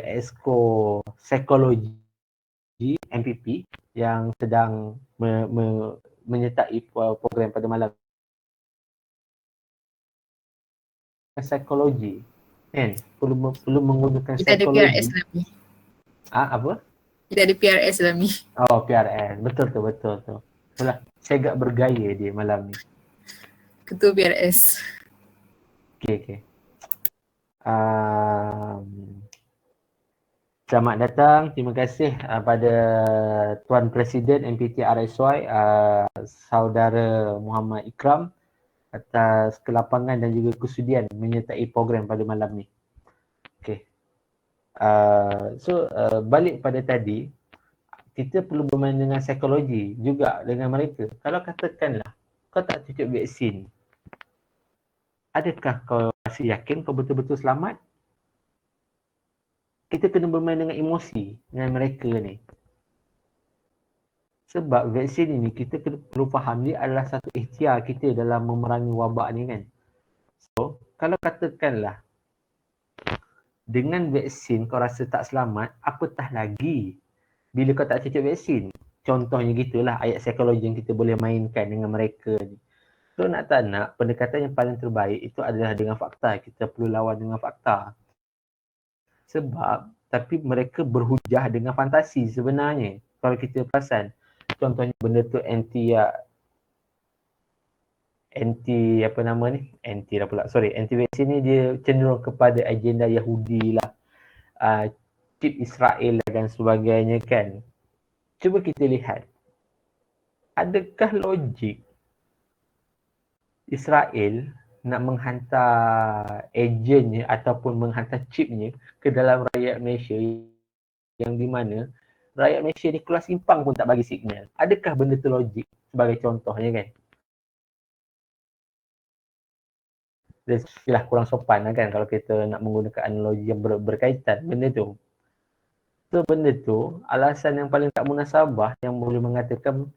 esko psikologi MPP yang sedang menyertai program pada malam psikologi kan, perlu menggunakan Kita ada psikologi. PRS Lami. Apa? Kita ada PRS Lami. Oh, PRS. Betul tu. Itulah, saya agak bergaya dia malam ni. Ketua PRS. Okey. Selamat datang. Terima kasih pada Tuan Presiden MPT RSY, Saudara Muhammad Ikram, atas kelapangan dan juga kesudian menyertai program pada malam ni. Okey. Balik pada tadi, kita perlu bermain dengan psikologi juga dengan mereka. Kalau katakanlah kau tak cucuk vaksin, adakah kau rasa yakin kau betul-betul selamat? Kita kena bermain dengan emosi dengan mereka ni. Sebab vaksin ini kita perlu faham dia adalah satu ikhtiar kita dalam memerangi wabak ni kan. So, kalau katakanlah dengan vaksin kau rasa tak selamat, apatah lagi bila kau tak cucuk vaksin. Contohnya gitulah ayat psikologi yang kita boleh mainkan dengan mereka ni. So nak tak nak, pendekatan yang paling terbaik itu adalah dengan fakta. Kita perlu lawan dengan fakta. Sebab, tapi mereka berhujah dengan fantasi sebenarnya. Kalau kita perasan, contohnya benda tu anti vaksin ni dia cenderung kepada agenda Yahudi lah. Chip Israel dan sebagainya kan. Cuba kita lihat. Adakah logik Israel nak menghantar agennya ataupun menghantar chipnya ke dalam rakyat Malaysia yang di mana rakyat Malaysia ni kelas simpang pun tak bagi signal? Adakah benda tu logik? sebagai contohnya kan. Dan istilah kurang sopan kan kalau kita nak menggunakan analogi yang berkaitan benda tu. So benda tu alasan yang paling tak munasabah yang boleh mengatakan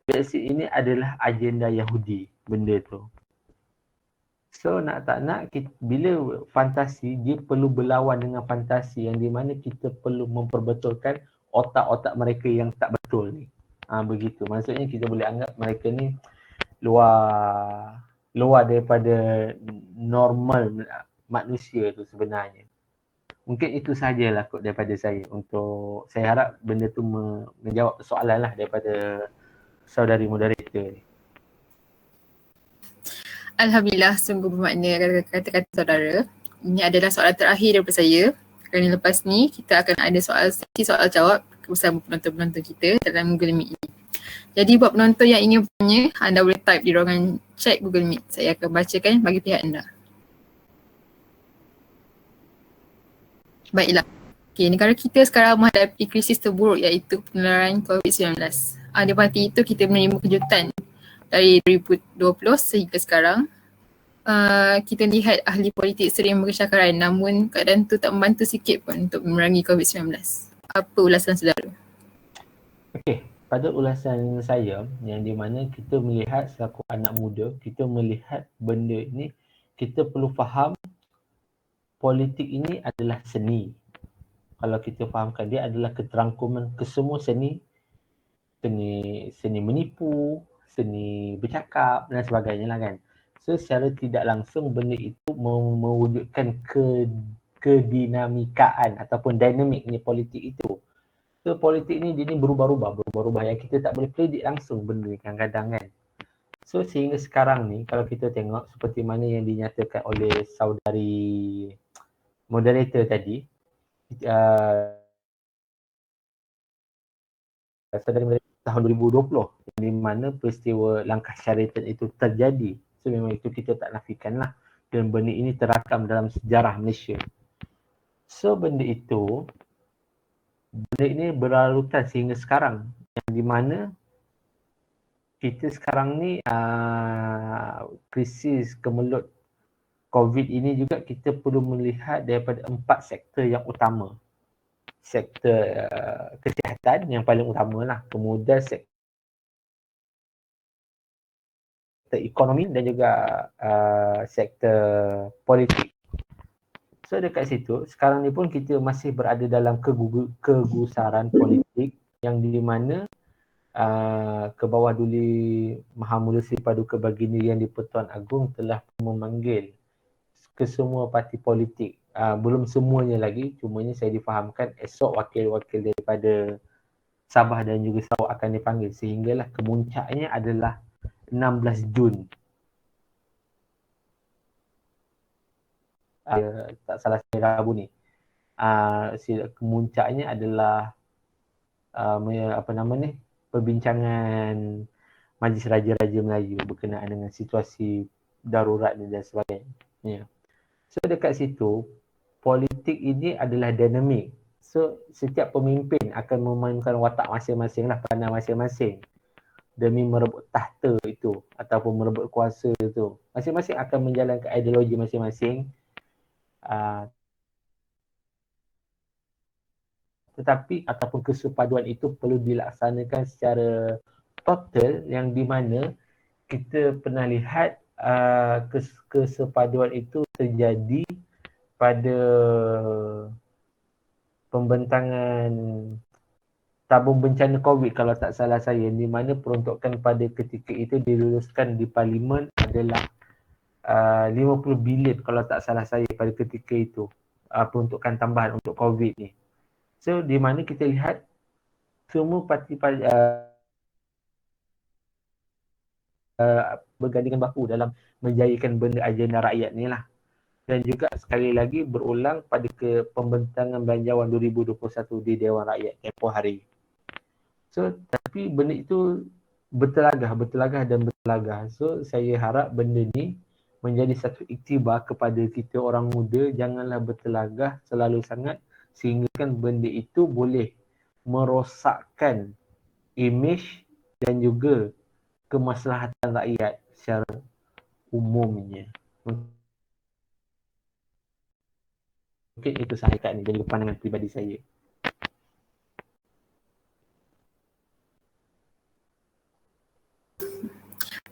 Brexit ini adalah agenda Yahudi benda tu. So nak tak nak bila fantasi dia perlu berlawan dengan fantasi yang di mana kita perlu memperbetulkan otak-otak mereka yang tak betul ni. Begitu. Maksudnya kita boleh anggap mereka ni luar daripada normal manusia tu sebenarnya. Mungkin itu sahajalah kot daripada saya untuk saya harap benda tu menjawab soalan lah daripada saudari moderator ni. Alhamdulillah, sungguh bermakna kata-kata saudara. Ini adalah soalan terakhir daripada saya. Kerana lepas ni kita akan ada sesi soal jawab bersama penonton-penonton kita dalam Google Meet ini. Jadi buat penonton yang ingin bertanya, anda boleh type di ruangan chat Google Meet. Saya akan bacakan bagi pihak anda. Baiklah. Okay, negara kita sekarang menghadapi krisis terburuk iaitu penularan COVID-19. Di parti itu kita menerima kejutan dari 2020 sehingga sekarang. Kita lihat ahli politik sering bercakaran namun keadaan itu tak membantu sikit pun untuk memerangi COVID-19. Apa ulasan saudara? Okey, pada ulasan saya yang di mana kita melihat selaku anak muda, kita melihat benda ini, kita perlu faham politik ini adalah seni. Kalau kita fahamkan dia adalah keterangkuman kesemua seni menipu, seni bercakap dan sebagainya lah kan. So secara tidak langsung benda itu mewujudkan kedinamikaan ataupun dinamiknya politik itu. So politik ni dia ni berubah-ubah yang kita tak boleh predict langsung benda ni kadang-kadang kan. So sehingga sekarang ni kalau kita tengok seperti mana yang dinyatakan oleh saudari moderator tadi, saudari tahun 2020 di mana peristiwa langkah Sheraton itu terjadi. So memang itu kita tak nafikan lah. Dan benda ini terakam dalam sejarah Malaysia. So benda ini berlarutan sehingga sekarang. Yang di mana kita sekarang ni krisis kemelut COVID ini juga kita perlu melihat daripada 4 sektor yang utama. Sektor kesihatan yang paling utama lah. Kemudian sektor ekonomi dan juga sektor politik. So dekat situ, sekarang ni pun kita masih berada dalam kegusaran politik yang di mana ke bawah Duli Maha Mulia Sri Paduka Baginda Yang di-Pertuan Agong telah memanggil kesemua parti politik. Belum semuanya lagi, cumanya saya difahamkan esok wakil-wakil daripada Sabah dan juga Sarawak akan dipanggil sehinggalah kemuncaknya adalah 16 Jun. Tak salah saya Rabu ni. Kemuncaknya adalah perbincangan Majlis Raja-Raja Melayu berkenaan dengan situasi darurat dan sebagainya. So dekat situ, politik ini adalah dinamik. So setiap pemimpin akan memainkan watak masing-masing lah, pandang masing-masing demi merebut tahta itu ataupun merebut kuasa itu. Masing-masing akan menjalankan ideologi masing-masing. Tetapi ataupun kesepaduan itu perlu dilaksanakan secara total yang di mana kita pernah lihat kesepaduan itu terjadi pada pembentangan tabung bencana COVID kalau tak salah saya, di mana peruntukan pada ketika itu diluluskan di Parlimen adalah 50 bilion kalau tak salah saya pada ketika itu, peruntukan tambahan untuk COVID ni. So di mana kita lihat semua parti bergandingan bahu dalam menjayakan benda agenda rakyat ni lah. Dan juga sekali lagi berulang pada pembentangan Belanjawan 2021 di Dewan Rakyat tempoh hari. So tapi benda itu bertelagah. So saya harap benda ni menjadi satu iktibar kepada kita orang muda, janganlah bertelagah selalu sangat sehingga kan benda itu boleh merosakkan imej dan juga kemaslahatan rakyat secara umumnya. Mungkin itu saya kat ni dari pandangan pribadi saya.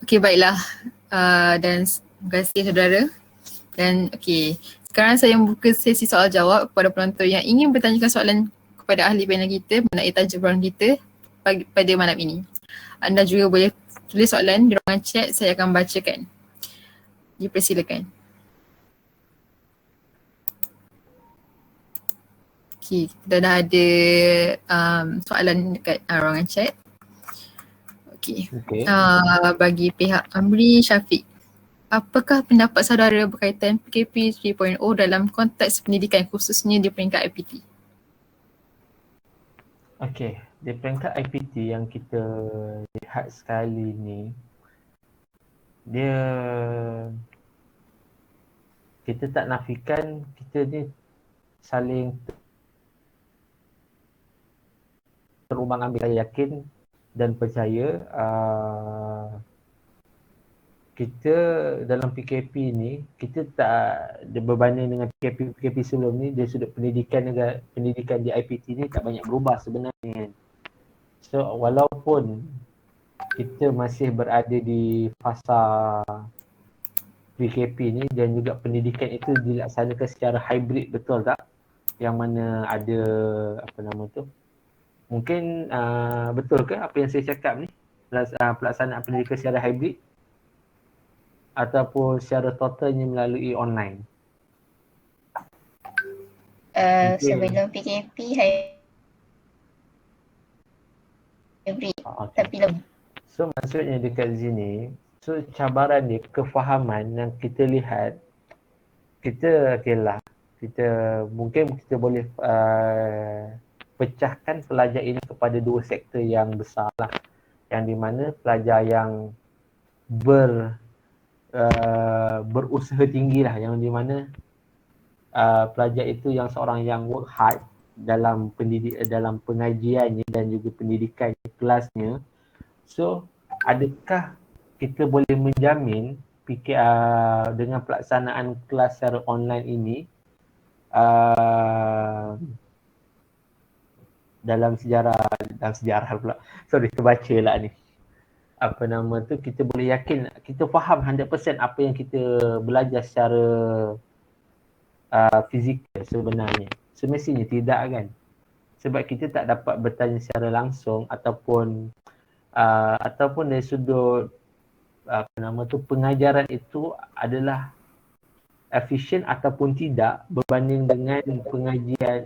Okey, baiklah. Dan terima kasih saudara. Dan okey, sekarang saya membuka sesi soal jawab kepada penonton yang ingin bertanyakan soalan kepada ahli panel kita mengenai tajuk program kita pada malam ini. Anda juga boleh tulis soalan di ruangan chat, saya akan bacakan. Dipersilakan. Okey, kita dah ada soalan dekat ruangan chat. Okey. Okey. Bagi pihak Amri Syafiq, apakah pendapat saudara berkaitan PKP 3.0 dalam konteks pendidikan khususnya di peringkat IPT? Okey, di peringkat IPT yang kita lihat sekali ni, dia kita tak nafikan kita ni saling terumbang ambing. Saya yakin dan percaya kita dalam PKP ni, kita tak berbanding dengan PKP sebelum ni, dari sudut pendidikan pendidikan di IPT ni tak banyak berubah sebenarnya kan. So walaupun kita masih berada di fasa PKP ni dan juga pendidikan itu dilaksanakan secara hybrid, betul tak? Yang mana ada apa nama tu? Mungkin betul ke apa yang saya cakap ni? Pelaksanaan pendidikan secara hybrid ataupun secara totalnya melalui online? Sebelum PKP hybrid, Okay. tapi lebih. So maksudnya dekat sini, so cabaran dia, kefahaman yang kita lihat, kita okeylah, kita mungkin kita boleh pecahkan pelajar ini kepada dua sektor yang besar lah. Yang di mana pelajar yang berusaha tinggi lah, yang di mana pelajar itu yang seorang yang work hard dalam dalam pengajiannya dan juga pendidikan kelasnya. So adakah kita boleh menjamin dengan pelaksanaan kelas secara online ini dalam sejarah pula, sorry terbaca lah ni, apa nama tu, kita boleh yakin, kita faham 100% apa yang kita belajar secara fizikal sebenarnya? Semestinya tidak kan, sebab kita tak dapat bertanya secara langsung ataupun dari sudut apa nama tu, pengajaran itu adalah efisien ataupun tidak berbanding dengan pengajian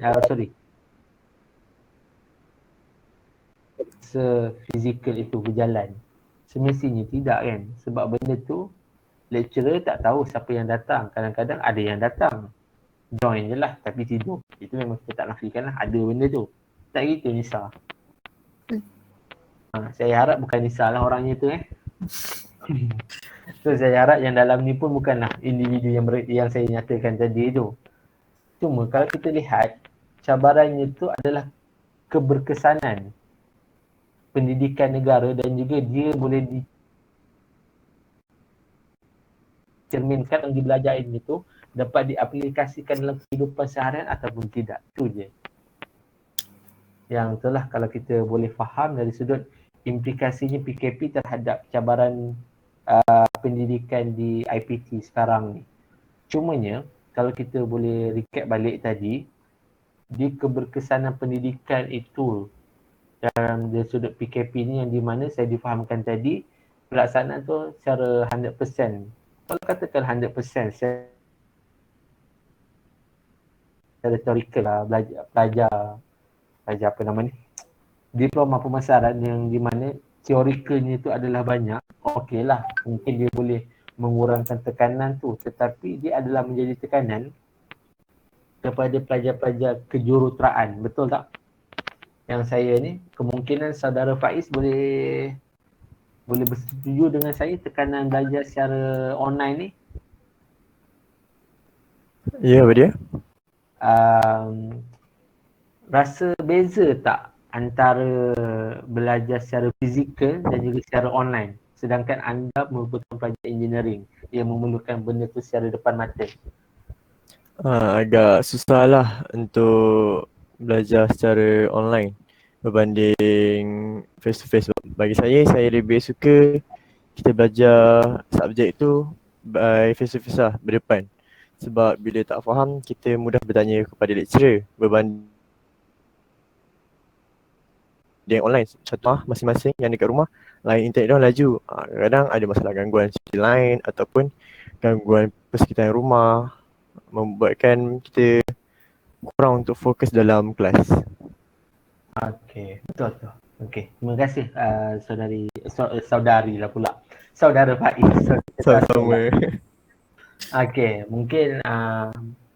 fizikal itu berjalan. Semestinya tidak kan, sebab benda tu lecturer tak tahu siapa yang datang. Kadang-kadang ada yang datang, join je lah tapi tidur. Itu memang kita tak nafikan lah, ada benda tu. Tak gitu Nisa. Saya harap bukan Nisa lah orangnya tu So saya harap yang dalam ni pun bukanlah individu yang saya nyatakan tadi tu. Cuma kalau kita lihat, cabarannya tu adalah keberkesanan pendidikan negara dan juga dia boleh dicerminkan yang dibelajar ini tu dapat diaplikasikan dalam kehidupan seharian ataupun tidak. Itu je. Yang itulah kalau kita boleh faham dari sudut implikasinya PKP terhadap cabaran pendidikan di IPT sekarang ni. Cumanya kalau kita boleh recap balik tadi, di keberkesanan pendidikan itu dalam dari sudut PKP ni, yang di mana saya difahamkan tadi, pelaksanaan tu secara 100%. Kalau katakan 100%, secara teorikal lah, belajar apa nama ni, diploma pemasaran, yang di mana teorikalnya itu adalah banyak, okey lah, mungkin dia boleh mengurangkan tekanan tu, tetapi dia adalah menjadi tekanan kepada pelajar-pelajar kejuruteraan, betul tak? Yang saya ni, kemungkinan saudara Faiz boleh bersetuju dengan saya tekanan belajar secara online ni. Ya, apa dia? Rasa beza tak antara belajar secara fizikal dan juga secara online? sedangkan anda merupakan pelajar engineering yang memerlukan benda tu secara depan mata? Agak susah lah untuk belajar secara online berbanding face to face. Bagi saya lebih suka kita belajar subjek tu by face to face lah, berdepan. Sebab bila tak faham, kita mudah bertanya kepada lecturer berbanding online. Contoh masing-masing yang dekat rumah, line internet dia laju. Kadang ada masalah gangguan sinyal line ataupun gangguan persekitaran rumah, membuatkan kita kurang untuk fokus dalam kelas. Okey, betul tu. Okey, terima kasih saudari lah pula. Saudara Faiz. Sama-sama. Okey, mungkin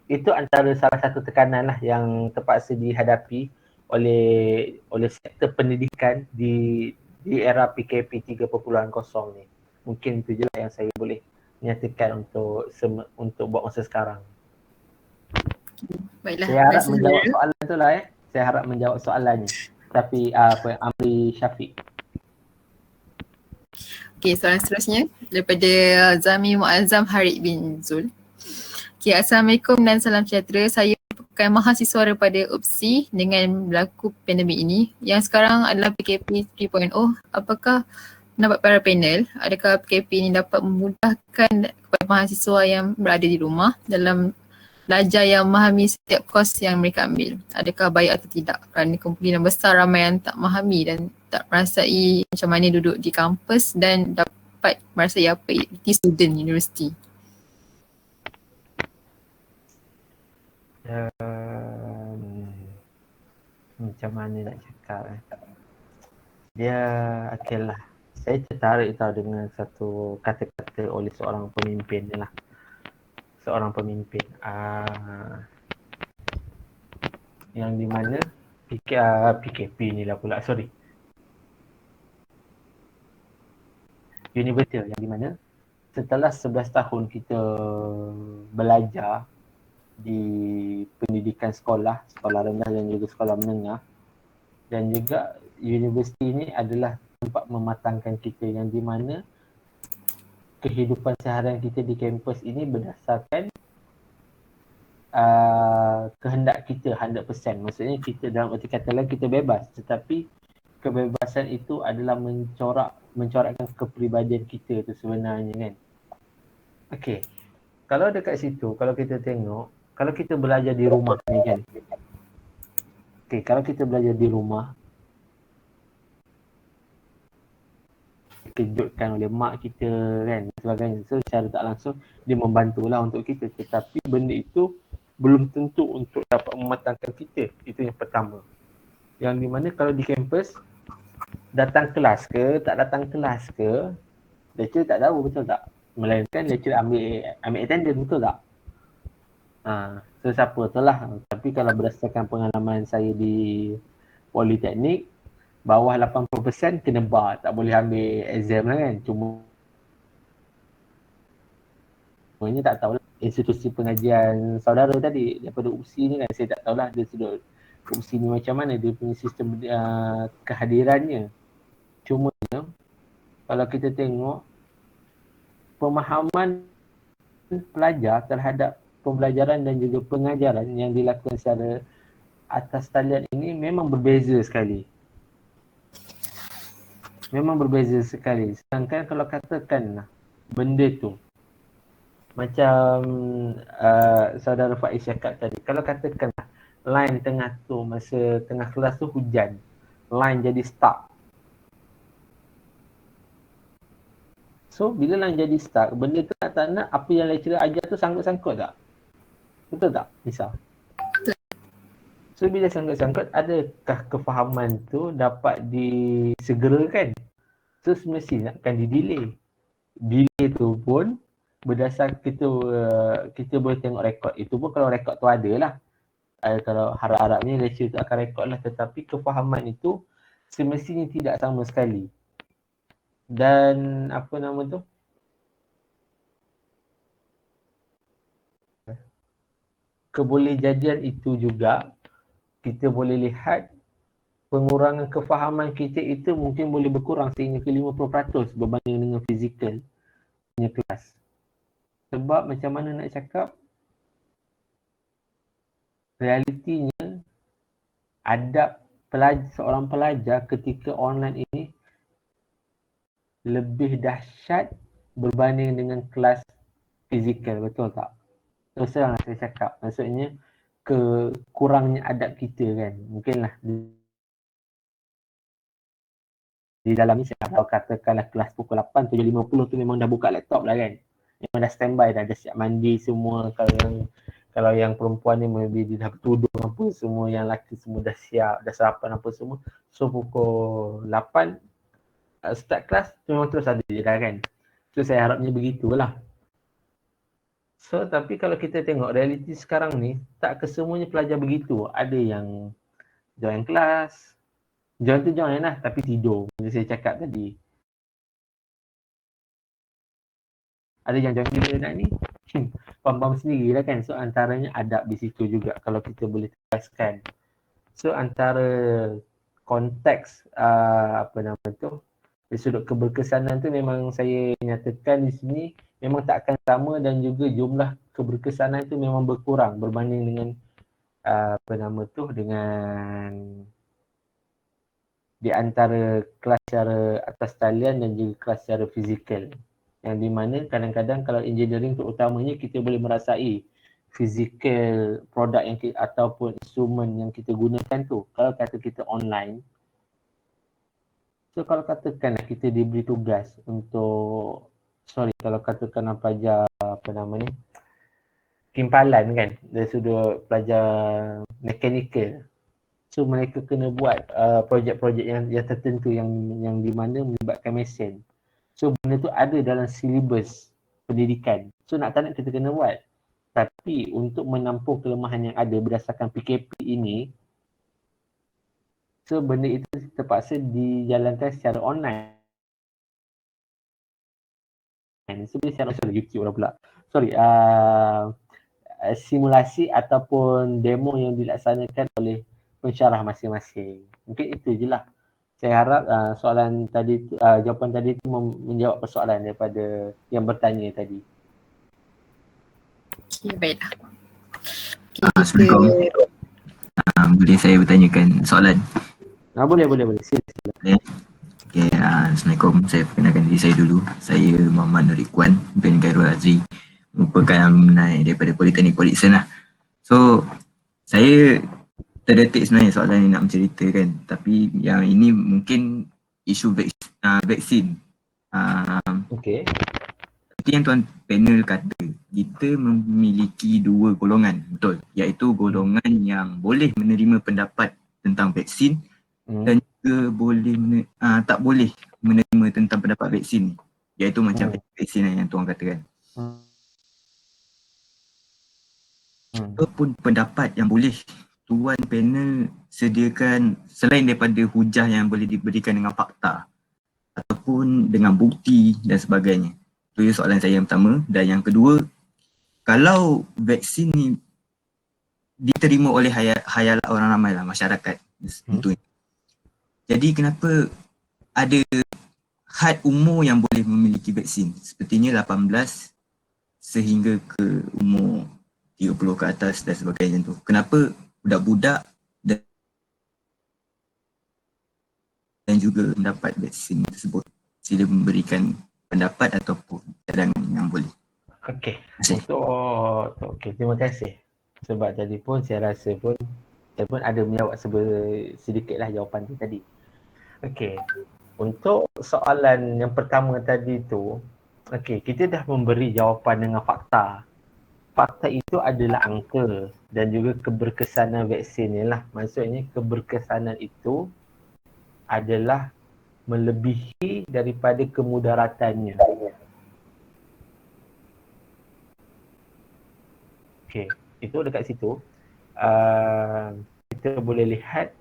itu antara salah satu tekanan lah yang terpaksa dihadapi oleh sektor pendidikan di era PKP 3.0 ni. Mungkin itu je lah yang saya boleh nyatakan untuk buat masa sekarang. Baiklah, Saya harap rasa menjawab soalan tu lah Saya harap menjawab soalannya. Tapi Amri Syafiq. Okey, soalan seterusnya daripada Zami Muazzam Harid bin Zul. Okey, Assalamualaikum dan salam sejahtera. Saya merupakan mahasiswa daripada UPSI dengan berlaku pandemik ini yang sekarang adalah PKP 3.0. Apakah pendapat para panel, adakah PKP ini dapat memudahkan kepada mahasiswa yang berada di rumah dalam belajar yang memahami setiap kos yang mereka ambil? Adakah baik atau tidak? Kerana kemungkinan besar ramai yang tak memahami dan tak merasai macam mana duduk di kampus dan dapat merasai apa itu student universiti. Macam mana nak cakap Dia okey lah. Saya tertarik tahu dengan satu kata-kata oleh seorang pemimpin ni lah. Seorang pemimpin yang di mana PKP ni lah pula, Universal, yang di mana setelah 11 tahun kita belajar di pendidikan sekolah rendah dan juga sekolah menengah, dan juga universiti ini adalah tempat mematangkan kita, yang di mana kehidupan seharian kita di kampus ini berdasarkan kehendak kita 100%. Maksudnya kita, dalam erti kata lain, kita bebas, tetapi kebebasan itu adalah mencorakkan kepribadian kita tu sebenarnya kan. Okey. Kalau dekat situ, kalau kita tengok, kalau kita belajar di rumah ni kan. Okey, kalau kita belajar di rumah, dikejutkan oleh mak kita kan, sebagainya. So secara tak langsung dia membantulah untuk kita, tetapi benda itu belum tentu untuk dapat mematangkan kita. Itu yang pertama. Yang di mana kalau di kampus, datang kelas ke, tak datang kelas ke, lecturer tak tahu, betul tak? Melainkan lecturer ambil attendance, betul tak? So siapa tu lah. Tapi kalau berdasarkan pengalaman saya di Politeknik, bawah 80% kena bar, tak boleh ambil exam lah kan. Cumanya tak tahulah institusi pengajian saudara tadi daripada UPSI ni kan, saya tak tahulah dia sudut UPSI ni macam mana dia punya sistem kehadirannya. Cuma kalau kita tengok pemahaman pelajar terhadap pembelajaran dan juga pengajaran yang dilakukan secara atas talian ini memang berbeza sekali. Sedangkan kalau katakan benda tu macam saudara Faiz cakap tadi, kalau katakan line tengah tu, masa tengah kelas tu hujan, line jadi stuck. So bila line jadi stuck, benda tu tak nak apa yang lecturer ajar tu sangkut-sangkut tak? Betul tak, Nisa? So bila sangkut-sangkut, adakah kefahaman tu dapat disegerakan? So semestinya akan di-delay. Delay tu pun berdasar kita boleh tengok rekod. Itu pun kalau rekod tu ada lah. Kalau harap-harapnya lecturer tu akan rekod lah. Tetapi kefahaman itu semestinya tidak sama sekali. Dan apa nama tu? Kebolehjadian itu juga kita boleh lihat pengurangan kefahaman kita itu mungkin boleh berkurang sehingga ke 50% berbanding dengan fizikal punya kelas. Sebab macam mana nak cakap, realitinya adab seorang pelajar ketika online ini lebih dahsyat berbanding dengan kelas fizikal, betul tak? Terus terang saya cakap, maksudnya kurangnya adab kita kan. Mungkinlah di dalam ni saya kalau katakanlah kelas pukul 8, 7.50 tu memang dah buka laptop lah kan. Memang dah standby dah siap mandi semua. Kalau yang perempuan ni maybe dia dah bertudung apa semua, yang lelaki semua dah siap, dah sarapan apa semua. So pukul 8 start kelas memang terus ada je dah kan. So saya harapnya begitulah. So tapi kalau kita tengok realiti sekarang ni, tak kesemuanya pelajar begitu. Ada yang join kelas, join lah tapi tidur, macam saya cakap tadi. Ada yang join bila nak ni, faham sendiri lah kan. So antaranya adab di situ juga kalau kita boleh tegaskan. So antara konteks apa nama tu, dari sudut keberkesanan tu memang saya nyatakan di sini memang tak akan sama, dan juga jumlah keberkesanan tu memang berkurang berbanding dengan apa nama tu, dengan di antara kelas secara atas talian dan juga kelas secara fizikal. Yang di mana kadang-kadang kalau engineering terutamanya kita boleh merasai fizikal produk yang kita, ataupun instrumen yang kita gunakan tu. Kalau kata kita online, so kalau katakan kita diberi tugas untuk, kalau katakan pelajar apa nama ni, timpalan kan, dari sudut pelajar mekanikal. So mereka kena buat projek-projek yang tertentu yang di mana melibatkan mesin. So benda tu ada dalam silibus pendidikan. So nak tak nak kita kena buat. Tapi untuk menampung kelemahan yang ada berdasarkan PKP ini, so benda itu terpaksa dijalankan secara online. So secara YouTube lah pula. Simulasi ataupun demo yang dilaksanakan oleh pensyarah masing-masing. Mungkin itu je lah. Saya harap soalan tadi, jawapan tadi itu menjawab persoalan daripada yang bertanya tadi. Okay, baiklah. Assalamualaikum. Boleh saya bertanyakan soalan? Boleh. Silakan. Okay, Assalamualaikum. Saya perkenalkan diri saya dulu. Saya Muhammad Nurikwan bin Khairul Azri, merupakan alumni daripada Politeknik Polisen lah. So, saya terdetik sebenarnya soalan yang nak menceritakan, tapi yang ini mungkin isu vaksin. Okey. Seperti yang Tuan panel kata, kita memiliki dua golongan, betul? Iaitu golongan yang boleh menerima pendapat tentang vaksin dan juga tak boleh menerima tentang pendapat vaksin ni, iaitu macam vaksin yang Tuan katakan. Apapun pendapat yang boleh Tuan panel sediakan selain daripada hujah yang boleh diberikan dengan fakta ataupun dengan bukti dan sebagainya. Itu soalan saya yang pertama. Dan yang kedua, kalau vaksin ni diterima oleh hayalat orang ramai lah, masyarakat tentunya. Jadi kenapa ada had umur yang boleh memiliki vaksin? Sepertinya 18 sehingga ke umur 30 ke atas dan sebagainya tu. Kenapa budak-budak dan juga mendapat vaksin tersebut? Sila memberikan pendapat ataupun cadangan yang boleh. Okey. Terima kasih. Sebab tadi pun saya rasa pun saya pun ada menjawab sedikitlah jawapan tu tadi. Okey. Untuk soalan yang pertama tadi tu, kita dah memberi jawapan dengan fakta. Fakta itu adalah angka dan juga keberkesanan vaksin ni lah. Maksudnya keberkesanan itu adalah melebihi daripada kemudaratannya. Okey, itu dekat situ. Kita boleh lihat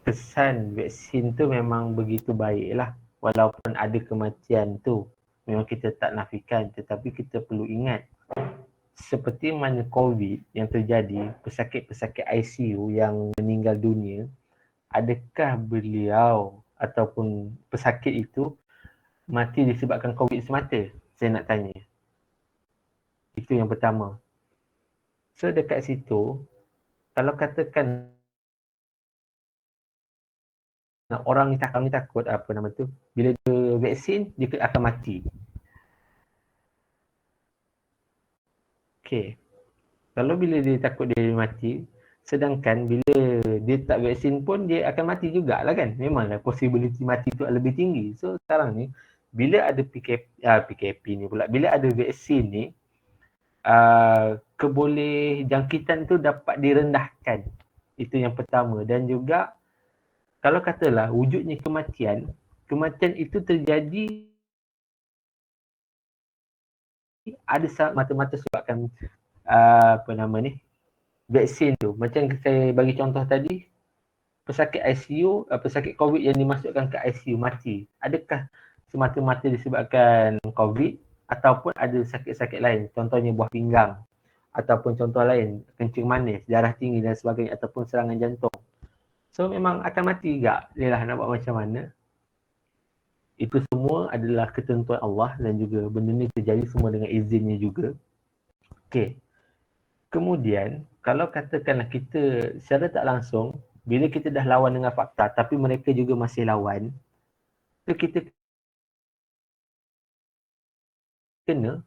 kesan vaksin tu memang begitu baik lah. Walaupun ada kematian tu, memang kita tak nafikan, tetapi kita perlu ingat seperti mana COVID yang terjadi, pesakit-pesakit ICU yang meninggal dunia, adakah beliau ataupun pesakit itu mati disebabkan COVID semata? Saya nak tanya. Itu yang pertama. So dekat situ, kalau katakan orang ni takut apa nama tu, bila dia vaksin dia akan mati. Okay. Kalau bila dia takut dia mati, sedangkan bila dia tak vaksin pun dia akan mati jugalah kan. Memanglah possibility mati tu lebih tinggi. So sekarang ni bila ada PKP ni pula, bila ada vaksin ni, keboleh jangkitan tu dapat direndahkan. Itu yang pertama. Dan juga kalau katalah wujudnya kematian itu terjadi ada mata-mata sebabkan vaksin tu. Macam saya bagi contoh tadi, pesakit ICU, pesakit COVID yang dimasukkan ke ICU mati. Adakah semata-mata disebabkan COVID ataupun ada sakit-sakit lain? Contohnya buah pinggang ataupun contoh lain, kencing manis, darah tinggi dan sebagainya ataupun serangan jantung. So memang akan mati juga. Yalah, nak buat macam mana? Itu semua adalah ketentuan Allah dan juga benda ni terjadi semua dengan izinnya juga. Okey. Kemudian, kalau katakanlah kita secara tak langsung, bila kita dah lawan dengan fakta tapi mereka juga masih lawan, so kita kena,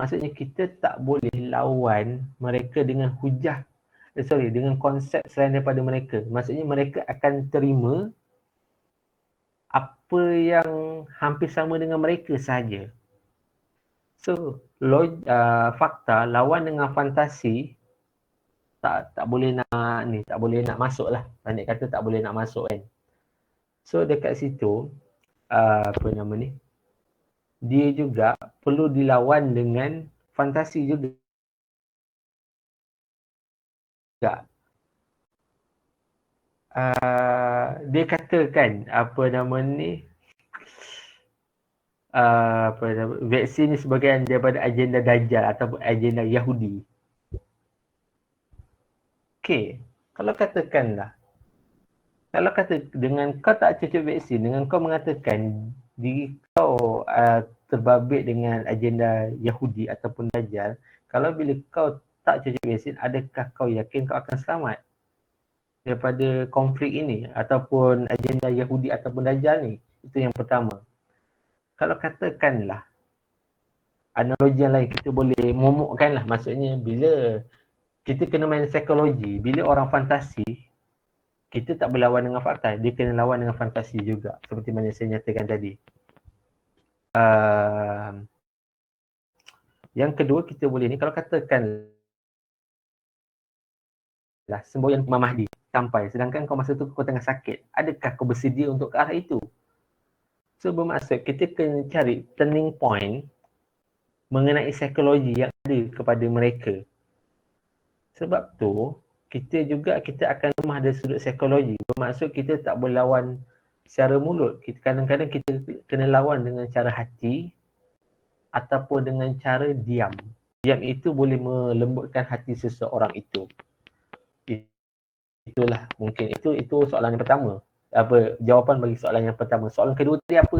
maksudnya kita tak boleh lawan mereka dengan hujah, dengan konsep selain daripada mereka. Maksudnya mereka akan terima apa yang hampir sama dengan mereka sahaja. So, fakta lawan dengan fantasi tak boleh nak masuk lah. Pendek kata tak boleh nak masuk kan. So dekat situ dia juga perlu dilawan dengan fantasi juga. Dia katakan vaksin ni sebagai daripada agenda Dajjal ataupun agenda Yahudi. Okey, kalau dengan kau tak cocok vaksin, dengan kau mengatakan diri kau terbabit dengan agenda Yahudi ataupun Dajjal, kalau bila kau tak cocok vaksin, adakah kau yakin kau akan selamat daripada konflik ini ataupun agenda Yahudi ataupun Dajjal ni? Itu yang pertama. Kalau katakanlah analogi yang lain, kita boleh momokkan lah, maksudnya bila kita kena main psikologi, bila orang fantasi, kita tak berlawan dengan fakta, dia kena lawan dengan fantasi juga, seperti mana saya nyatakan tadi. Yang kedua, kita boleh ni, kalau katakan lah semboyan Imam Mahdi sampai, sedangkan kau masa tu kau tengah sakit, adakah kau bersedia untuk ke arah itu? So bermaksud kita kena cari turning point mengenai psikologi yang ada kepada mereka. Sebab tu kita akan lemah dari sudut psikologi. Bermaksud kita tak boleh lawan secara mulut. Kadang-kadang kita kena lawan dengan cara hati ataupun dengan cara diam. Diam itu boleh melembutkan hati seseorang itu. Itulah mungkin itu soalan yang pertama. Jawapan bagi soalan yang pertama. Soalan kedua tadi apa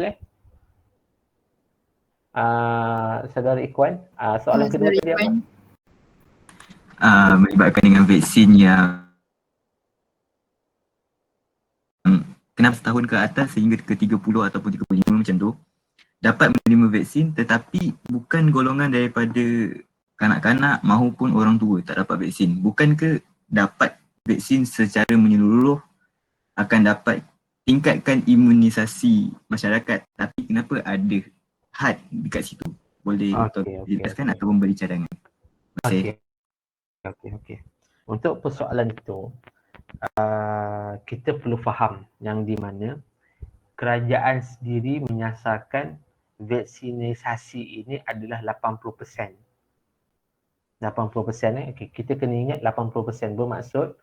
Saudara Ikhwan, soalan kedua tadi apa? Melibatkan dengan vaksin yang kena setahun ke atas sehingga ke 30 ataupun 35 macam tu, dapat menerima vaksin tetapi bukan golongan daripada kanak-kanak maupun orang tua tak dapat vaksin. Bukan ke dapat vaksin secara menyeluruh akan dapat tingkatkan imunisasi masyarakat, tapi kenapa ada had dekat situ? Boleh jelaskan atau memberi cadangan? Okey. Untuk persoalan itu, kita perlu faham yang di mana kerajaan sendiri menyasarkan vaksinisasi ini adalah 80%. 80%. Okay. Kita kena ingat 80%. Bermaksud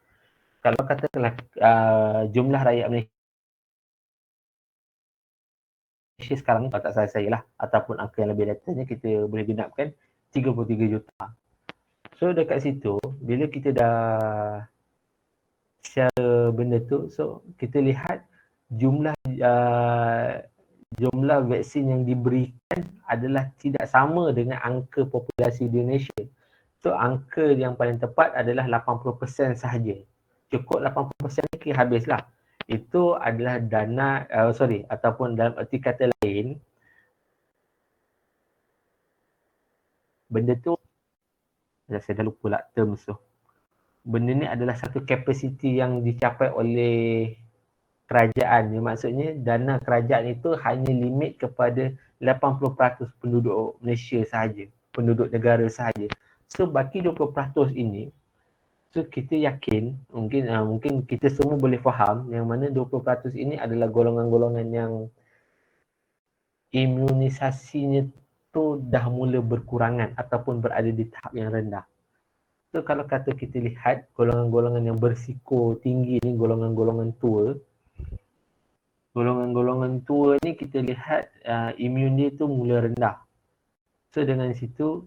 kalau katakanlah jumlah rakyat Malaysia sekarang ni, kalau tak salah saya lah, ataupun angka yang lebih datanya, kita boleh genapkan 33 juta. So dekat situ, bila kita dah secara benda tu. So kita lihat jumlah jumlah vaksin yang diberikan adalah tidak sama dengan angka populasi di Indonesia. So angka yang paling tepat adalah 80% sahaja. Cukup 80% ni kira habislah. Itu adalah dana ataupun dalam erti kata lain, benda tu saya dah lupa lah terms tu. Benda ni adalah satu kapasiti yang dicapai oleh kerajaan. Maksudnya dana kerajaan itu hanya limit kepada 80% penduduk Malaysia sahaja, penduduk negara sahaja. So baki 20% ini, so kita yakin, mungkin kita semua boleh faham yang mana 20% ini adalah golongan-golongan yang imunisasinya tu dah mula berkurangan ataupun berada di tahap yang rendah. So kalau kata kita lihat golongan-golongan yang berisiko tinggi ni, golongan-golongan tua. Golongan-golongan tua ni kita lihat imun dia tu mula rendah. So dengan situ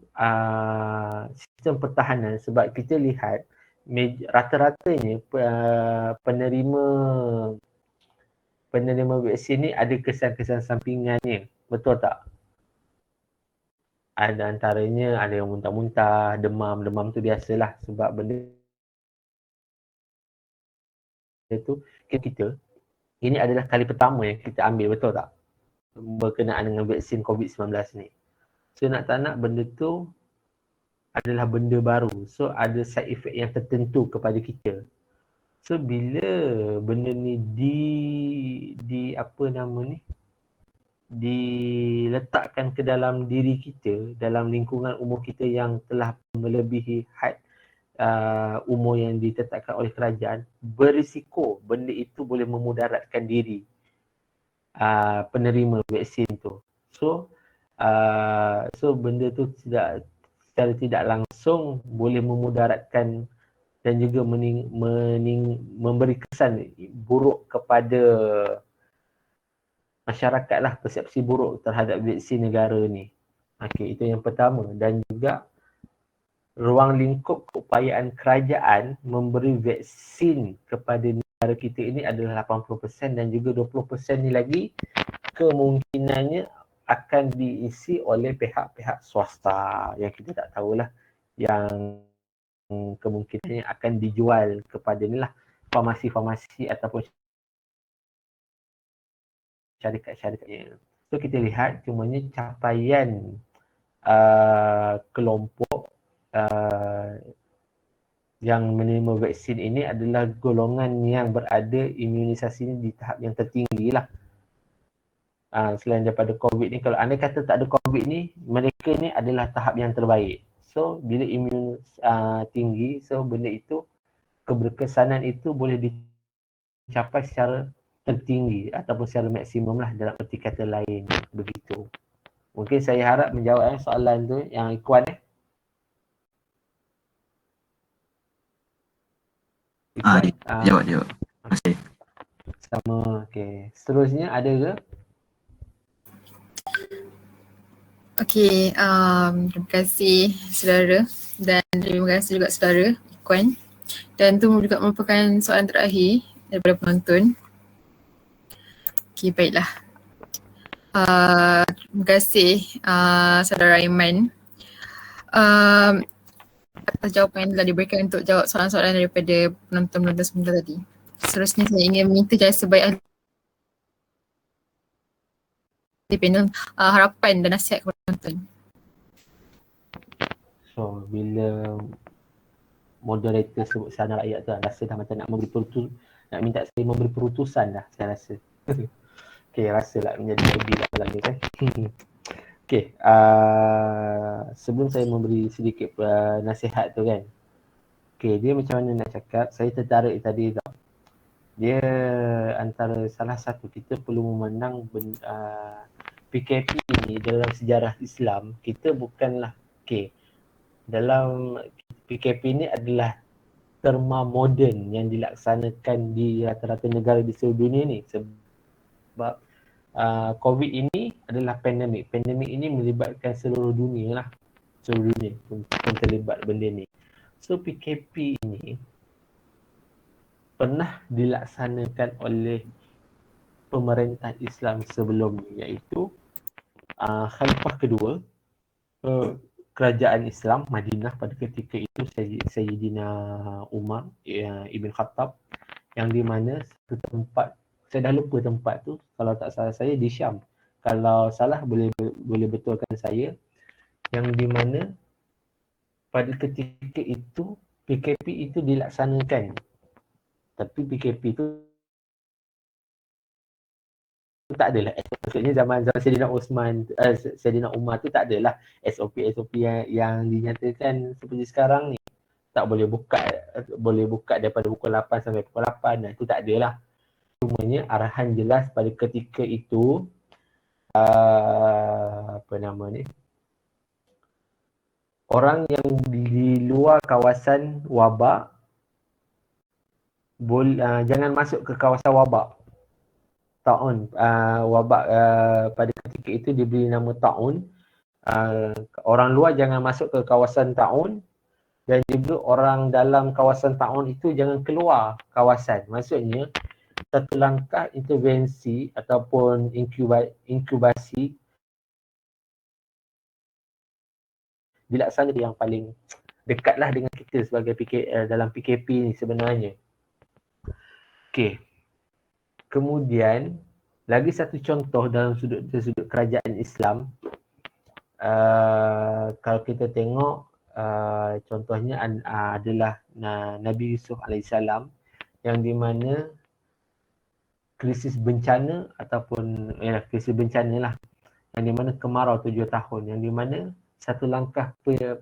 sistem pertahanan, sebab kita lihat rata-ratanya penerima vaksin ni ada kesan-kesan sampingannya. Betul tak? Ada antaranya ada yang muntah-muntah, demam. Demam tu biasalah sebab benda tu kita ini adalah kali pertama yang kita ambil, betul tak? Berkenaan dengan vaksin COVID-19 ni. So nak tak nak benda tu adalah benda baru. So ada side effect yang tertentu kepada kita. So bila benda ni diletakkan ke dalam diri kita, dalam lingkungan umur kita yang telah melebihi had umur yang ditetapkan oleh kerajaan, berisiko benda itu boleh memudaratkan diri penerima vaksin tu. So benda tu secara tidak langsung boleh memudaratkan dan juga memberi kesan buruk kepada masyarakat lah, persepsi buruk terhadap vaksin negara ni. Okey, itu yang pertama. Dan juga ruang lingkup keupayaan kerajaan memberi vaksin kepada negara kita ini adalah 80% dan juga 20% ni lagi kemungkinannya akan diisi oleh pihak-pihak swasta yang kita tak tahulah, yang kemungkinannya akan dijual kepada ni lah farmasi-farmasi ataupun syarikat-syarikatnya. So kita lihat cumanya capaian kelompok yang menerima vaksin ini adalah golongan yang berada imunisasi di tahap yang tertinggi lah. Selain daripada COVID ni, kalau anda kata tak ada COVID ni, mereka ni adalah tahap yang terbaik. So bila imun tinggi, so benda itu, keberkesanan itu boleh dicapai secara tertinggi ataupun secara maksimum lah dalam erti kata lain. Begitu. Mungkin saya harap menjawab soalan tu yang Ikhwan Jawab. Terima kasih. Sama. Okey. Seterusnya ada ke? Okey, terima kasih saudara dan terima kasih juga saudara Ikhwan. Dan itu juga merupakan soalan terakhir daripada penonton. Okey, baiklah. Terima kasih saudara Aiman atas jawapan yang telah diberikan untuk jawab soalan-soalan daripada penonton-penonton sebentar tadi. Seterusnya saya ingin meminta jasa baik ahli panel harapan dan nasihat kepada penonton. So bila moderator sebut sana rakyat tu, rasa dah macam nak minta saya memberi perutusan dah, saya rasa. Okey, rasalah menjadi lebih lah dalam ni kan. Okey, sebelum saya memberi sedikit nasihat tu kan. Okey, dia macam mana nak cakap, saya tertarik tadi tau. Dia antara salah satu, kita perlu memandang PKP ni dalam sejarah Islam, kita bukanlah, okey, dalam PKP ni adalah terma moden yang dilaksanakan di rata-rata negara di seluruh dunia ni. Sebab COVID ini adalah pandemik. Pandemik ini melibatkan seluruh dunia lah. Seluruh dunia pun terlibat benda ni. So PKP ini pernah dilaksanakan oleh pemerintah Islam sebelum ni, iaitu Khalifah kedua kerajaan Islam Madinah pada ketika itu Sayyidina Umar Ibn Khattab, yang di mana satu tempat, saya dah lupa tempat tu, kalau tak salah saya di Syam, kalau salah boleh betulkan saya, yang di mana pada ketika itu PKP itu dilaksanakan, tapi PKP itu tak adalah, maksudnya zaman Sayyidina Sayyidina Umar tu tak adalah SOP yang dinyatakan seperti sekarang ni. Tak boleh buka daripada pukul 8 sampai pukul 8, itu tak adalah. Cumanya arahan jelas pada ketika itu orang yang di luar kawasan wabak jangan masuk ke kawasan wabak. Ta'un, wabak pada ketika itu diberi nama ta'un. Orang luar jangan masuk ke kawasan ta'un, dan juga orang dalam kawasan ta'un itu jangan keluar kawasan. Maksudnya satu langkah intervensi ataupun inkubasi dilaksanakan yang paling dekatlah dengan kita sebagai dalam PKP ni sebenarnya. Okey. Kemudian lagi satu contoh dalam sudut kerajaan Islam, kalau kita tengok contohnya adalah Nabi Yusuf alaihissalam, yang di mana krisis bencana ataupun krisis bencana lah, yang di mana kemarau 7 tahun, yang di mana satu langkah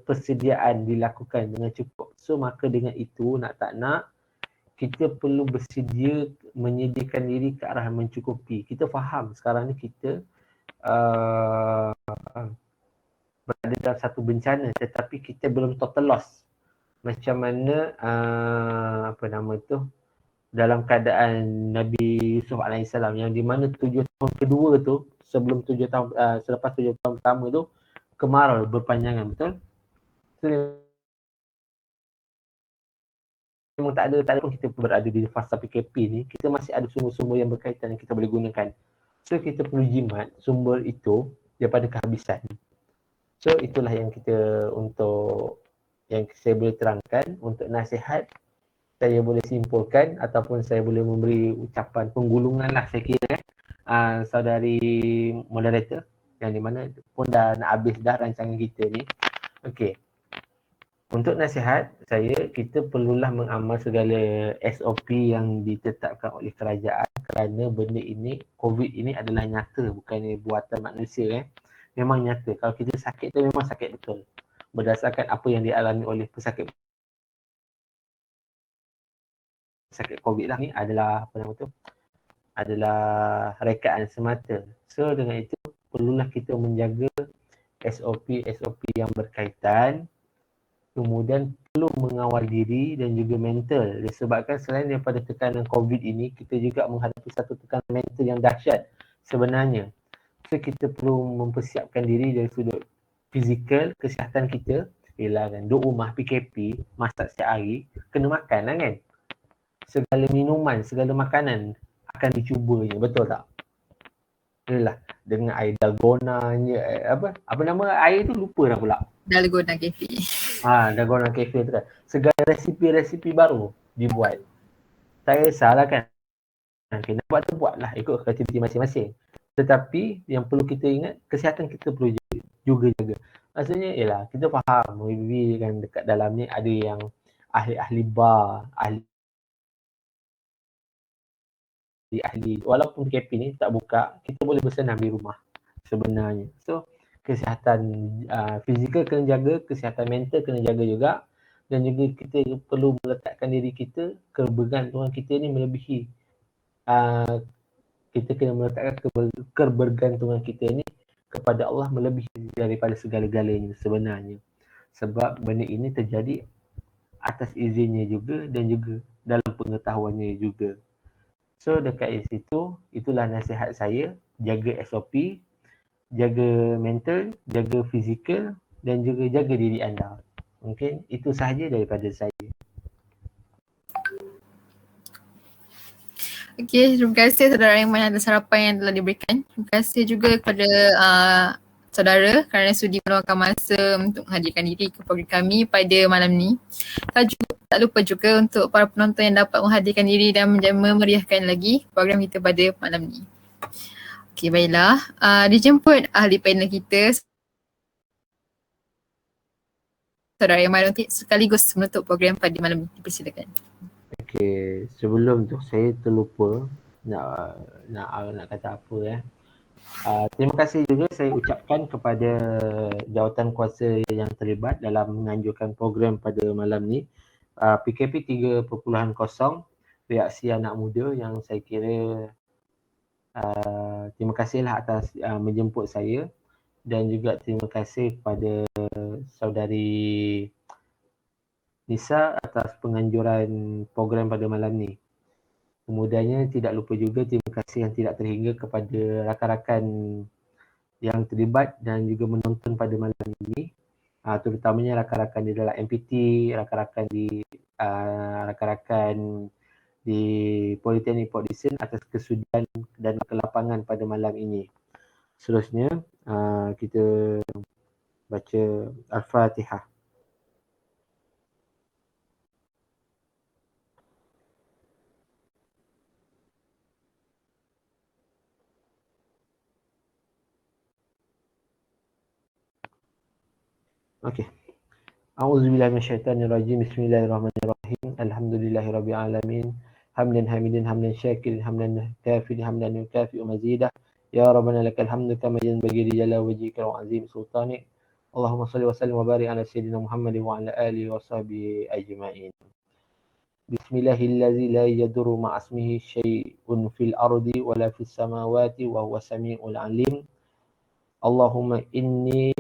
persediaan dilakukan dengan cukup. So maka dengan itu, nak tak nak, kita perlu bersedia menyediakan diri ke arah mencukupi. Kita faham sekarang ni kita berada dalam satu bencana, tetapi kita belum total loss. Macam mana dalam keadaan Nabi Yusuf alaihissalam, yang di mana 7 tahun kedua tu, selepas 7 tahun pertama tu kemarau berpanjangan, betul? So, memang tak ada pun kita berada di fasa PKP ni, kita masih ada sumber-sumber yang berkaitan yang kita boleh gunakan. So kita perlu jimat sumber itu daripada kehabisan. So itulah yang saya boleh terangkan. Untuk nasihat, saya boleh simpulkan ataupun saya boleh memberi ucapan penggulungan lah, saya kira saudari moderator, yang di mana pun dah nak habis dah rancangan kita ni. Okey. Untuk nasihat saya, kita perlulah mengamal segala SOP yang ditetapkan oleh kerajaan, kerana benda ini, COVID ini adalah nyata, bukannya buatan manusia. Memang nyata. Kalau kita sakit tu memang sakit betul. Berdasarkan apa yang dialami oleh pesakit COVID lah ni adalah adalah rekaan semata. So dengan itu perlulah kita menjaga SOP yang berkaitan. Kemudian perlu mengawal diri dan juga mental. Disebabkan selain daripada tekanan COVID ini, kita juga menghadapi satu tekanan mental yang dahsyat sebenarnya. So kita perlu mempersiapkan diri dari sudut fizikal, kesihatan kita. Yelah kan, duduk rumah PKP, masak setiap hari, kena makan lah kan. Segala minuman, segala makanan akan dicubanya, betul tak? Yelah, dengan air dalgona, apa nama air tu lupa dah pula. Dalgona Cafe. Dalgona Cafe tu kan. Segala resipi-resipi baru dibuat. Tak kisahlah kan. Kena buat tu buatlah, ikut kreativiti masing-masing. Tetapi yang perlu kita ingat, kesihatan kita perlu juga jaga. Maksudnya ialah kita faham maybe kan dekat dalam ni ada yang ahli bar, ahli walaupun PKP ni tak buka, kita boleh bersenam di rumah sebenarnya. So kesihatan fizikal kena jaga, kesihatan mental kena jaga juga, dan juga kita perlu meletakkan diri kita, kebergantungan kita ni melebihi kita kena meletakkan kebergantungan kita ni kepada Allah melebihi daripada segala-galanya sebenarnya. Sebab benda ini terjadi atas izinnya juga dan juga dalam pengetahuannya juga. So dekat situ, itulah nasihat saya, jaga SOP, jaga mental, jaga fizikal dan juga jaga diri anda. Mungkin itu sahaja daripada saya. Okey, terima kasih saudara Aiman atas harapan yang telah diberikan. Terima kasih juga kepada saudara kerana sudi meluangkan masa untuk menghadirkan diri ke program kami pada malam ni. Tak lupa juga untuk para penonton yang dapat menghadirkan diri dan memeriahkan lagi program kita pada malam ni. Okey, baiklah. Dijemput ahli panel kita, saudara Aiman, untuk sekaligus menutup program pada malam ni. Dipersilakan. Okey, sebelum tu saya terlupa nak kata apa. Terima kasih juga saya ucapkan kepada jawatan kuasa yang terlibat dalam menganjurkan program pada malam ni. PKP 3.0 reaksi anak muda, yang saya kira terima kasihlah atas menjemput saya, dan juga terima kasih kepada saudari Nisa atas penganjuran program pada malam ni. Kemudiannya tidak lupa juga terima kasih yang tidak terhingga kepada rakan-rakan yang terlibat dan juga menonton pada malam ini. Terutamanya rakan-rakan di dalam MPT, rakan-rakan di Politeknik Port Dickson atas kesudian dan kelapangan pada malam ini. Seterusnya kita baca Al-Fatihah. Okey. A'udzubillahi minasyaitonirrajim. Bismillahirrahmanirrahim. Alhamdulillahirabbil alamin. Hamdan hamidin hamdan syakirin hamdan kafirin hamdan yukafi'u mazidah. Ya Rabbana lakal hamdu kama yanbaghi li jalali wajhika wa azim sultanik. Allahumma salli wa sallim wa barik ala sayyidina Muhammadin wa ala alihi wa sahbihi ajma'in. Bismillahillazi la yadurru ma'asmihi syai'un fil ardi wa la fis samawati wa huwa samiul alim. Allahumma inni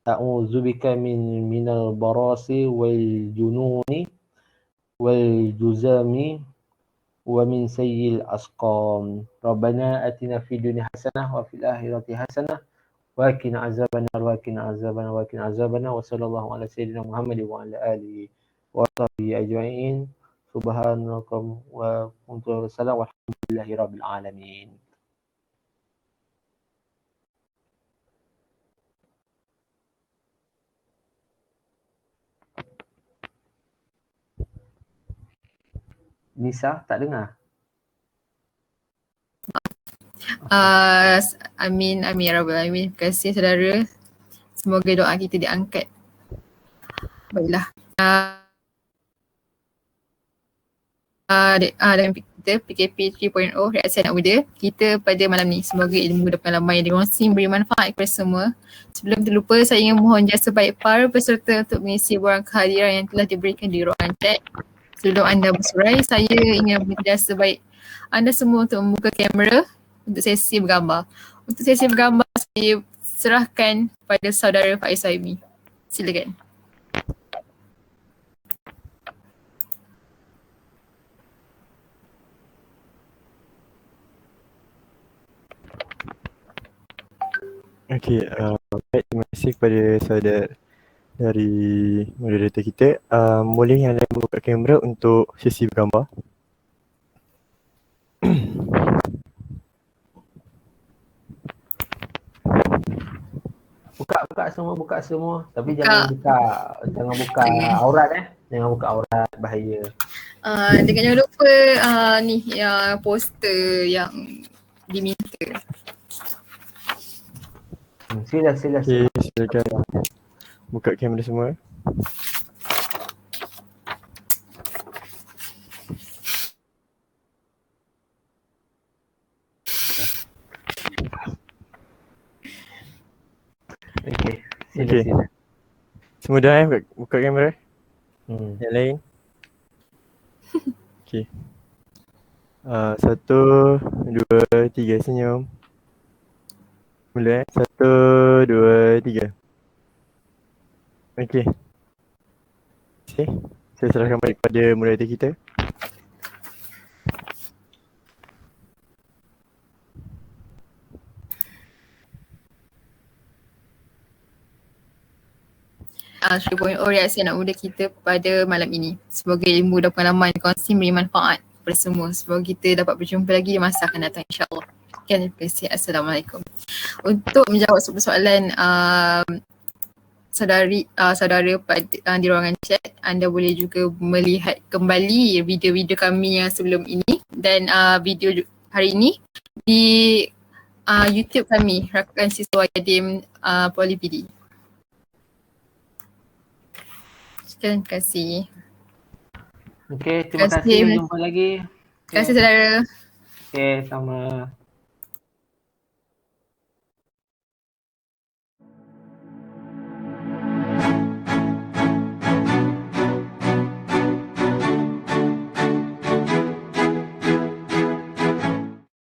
a'udzubika minal barasi wal jununi wal juzami wa min sayyil asqam. Rabbana atina fid dunya hasanah wa fil akhirati hasanah wa qina azabannar wa qina azabannar wa sallallahu ala sayyidina Muhammad wa ala alihi wa sahbihi ajma'in. Subhanallahi wa bihamdihi walhamdulillahi rabbil alamin. Nisa, tak dengar? Amin, amin ya rabbal alamin. Terima kasih saudara. Semoga doa kita diangkat. Baiklah. Dalam kita PKP 3.0 reaksi anak muda kita pada malam ni. Semoga ilmu dan pengalaman yang dikongsi beri manfaat kepada semua. Sebelum terlupa, saya ingin mohon jasa baik para peserta untuk mengisi borang kehadiran yang telah diberikan di ruangan chat. Sebelum anda bersurai, saya ingin meminta jasa baik anda semua untuk membuka kamera untuk sesi bergambar. Untuk sesi bergambar, saya serahkan pada saudara Faiz Saimi. Silakan. Okey, baik, terima kasih kepada saudara dari moderator kita. Boleh yang lain buka kamera untuk sesi bergambar. Buka semua. Tapi jangan buka aurat Jangan buka aurat, bahaya. Jangan lupa ni yang poster yang diminta. Sila. Okey, silakan buka kamera semua. Okey, Okey. sila. Semua dah buka kamera? Yang lain? Okey. 1, 2, 3 senyum. Mula 1, 2, 3. Okey. Saya serahkan balik kepada moderator kita. Reaksi anak muda kita pada malam ini. Semoga ilmu dan pengalaman dikongsi beri manfaat kepada semua. Semoga kita dapat berjumpa lagi di masa akan datang insyaAllah. Terima kasih. Assalamualaikum. Untuk menjawab soalan saudara di ruangan chat, anda boleh juga melihat kembali video-video kami yang sebelum ini dan video hari ini di YouTube kami, Rakan Siswa Yadim Polipd. Terima kasih. Okey, terima Terima kasih. kasih. Jumpa lagi. Terima kasih saudara. Okey, sama.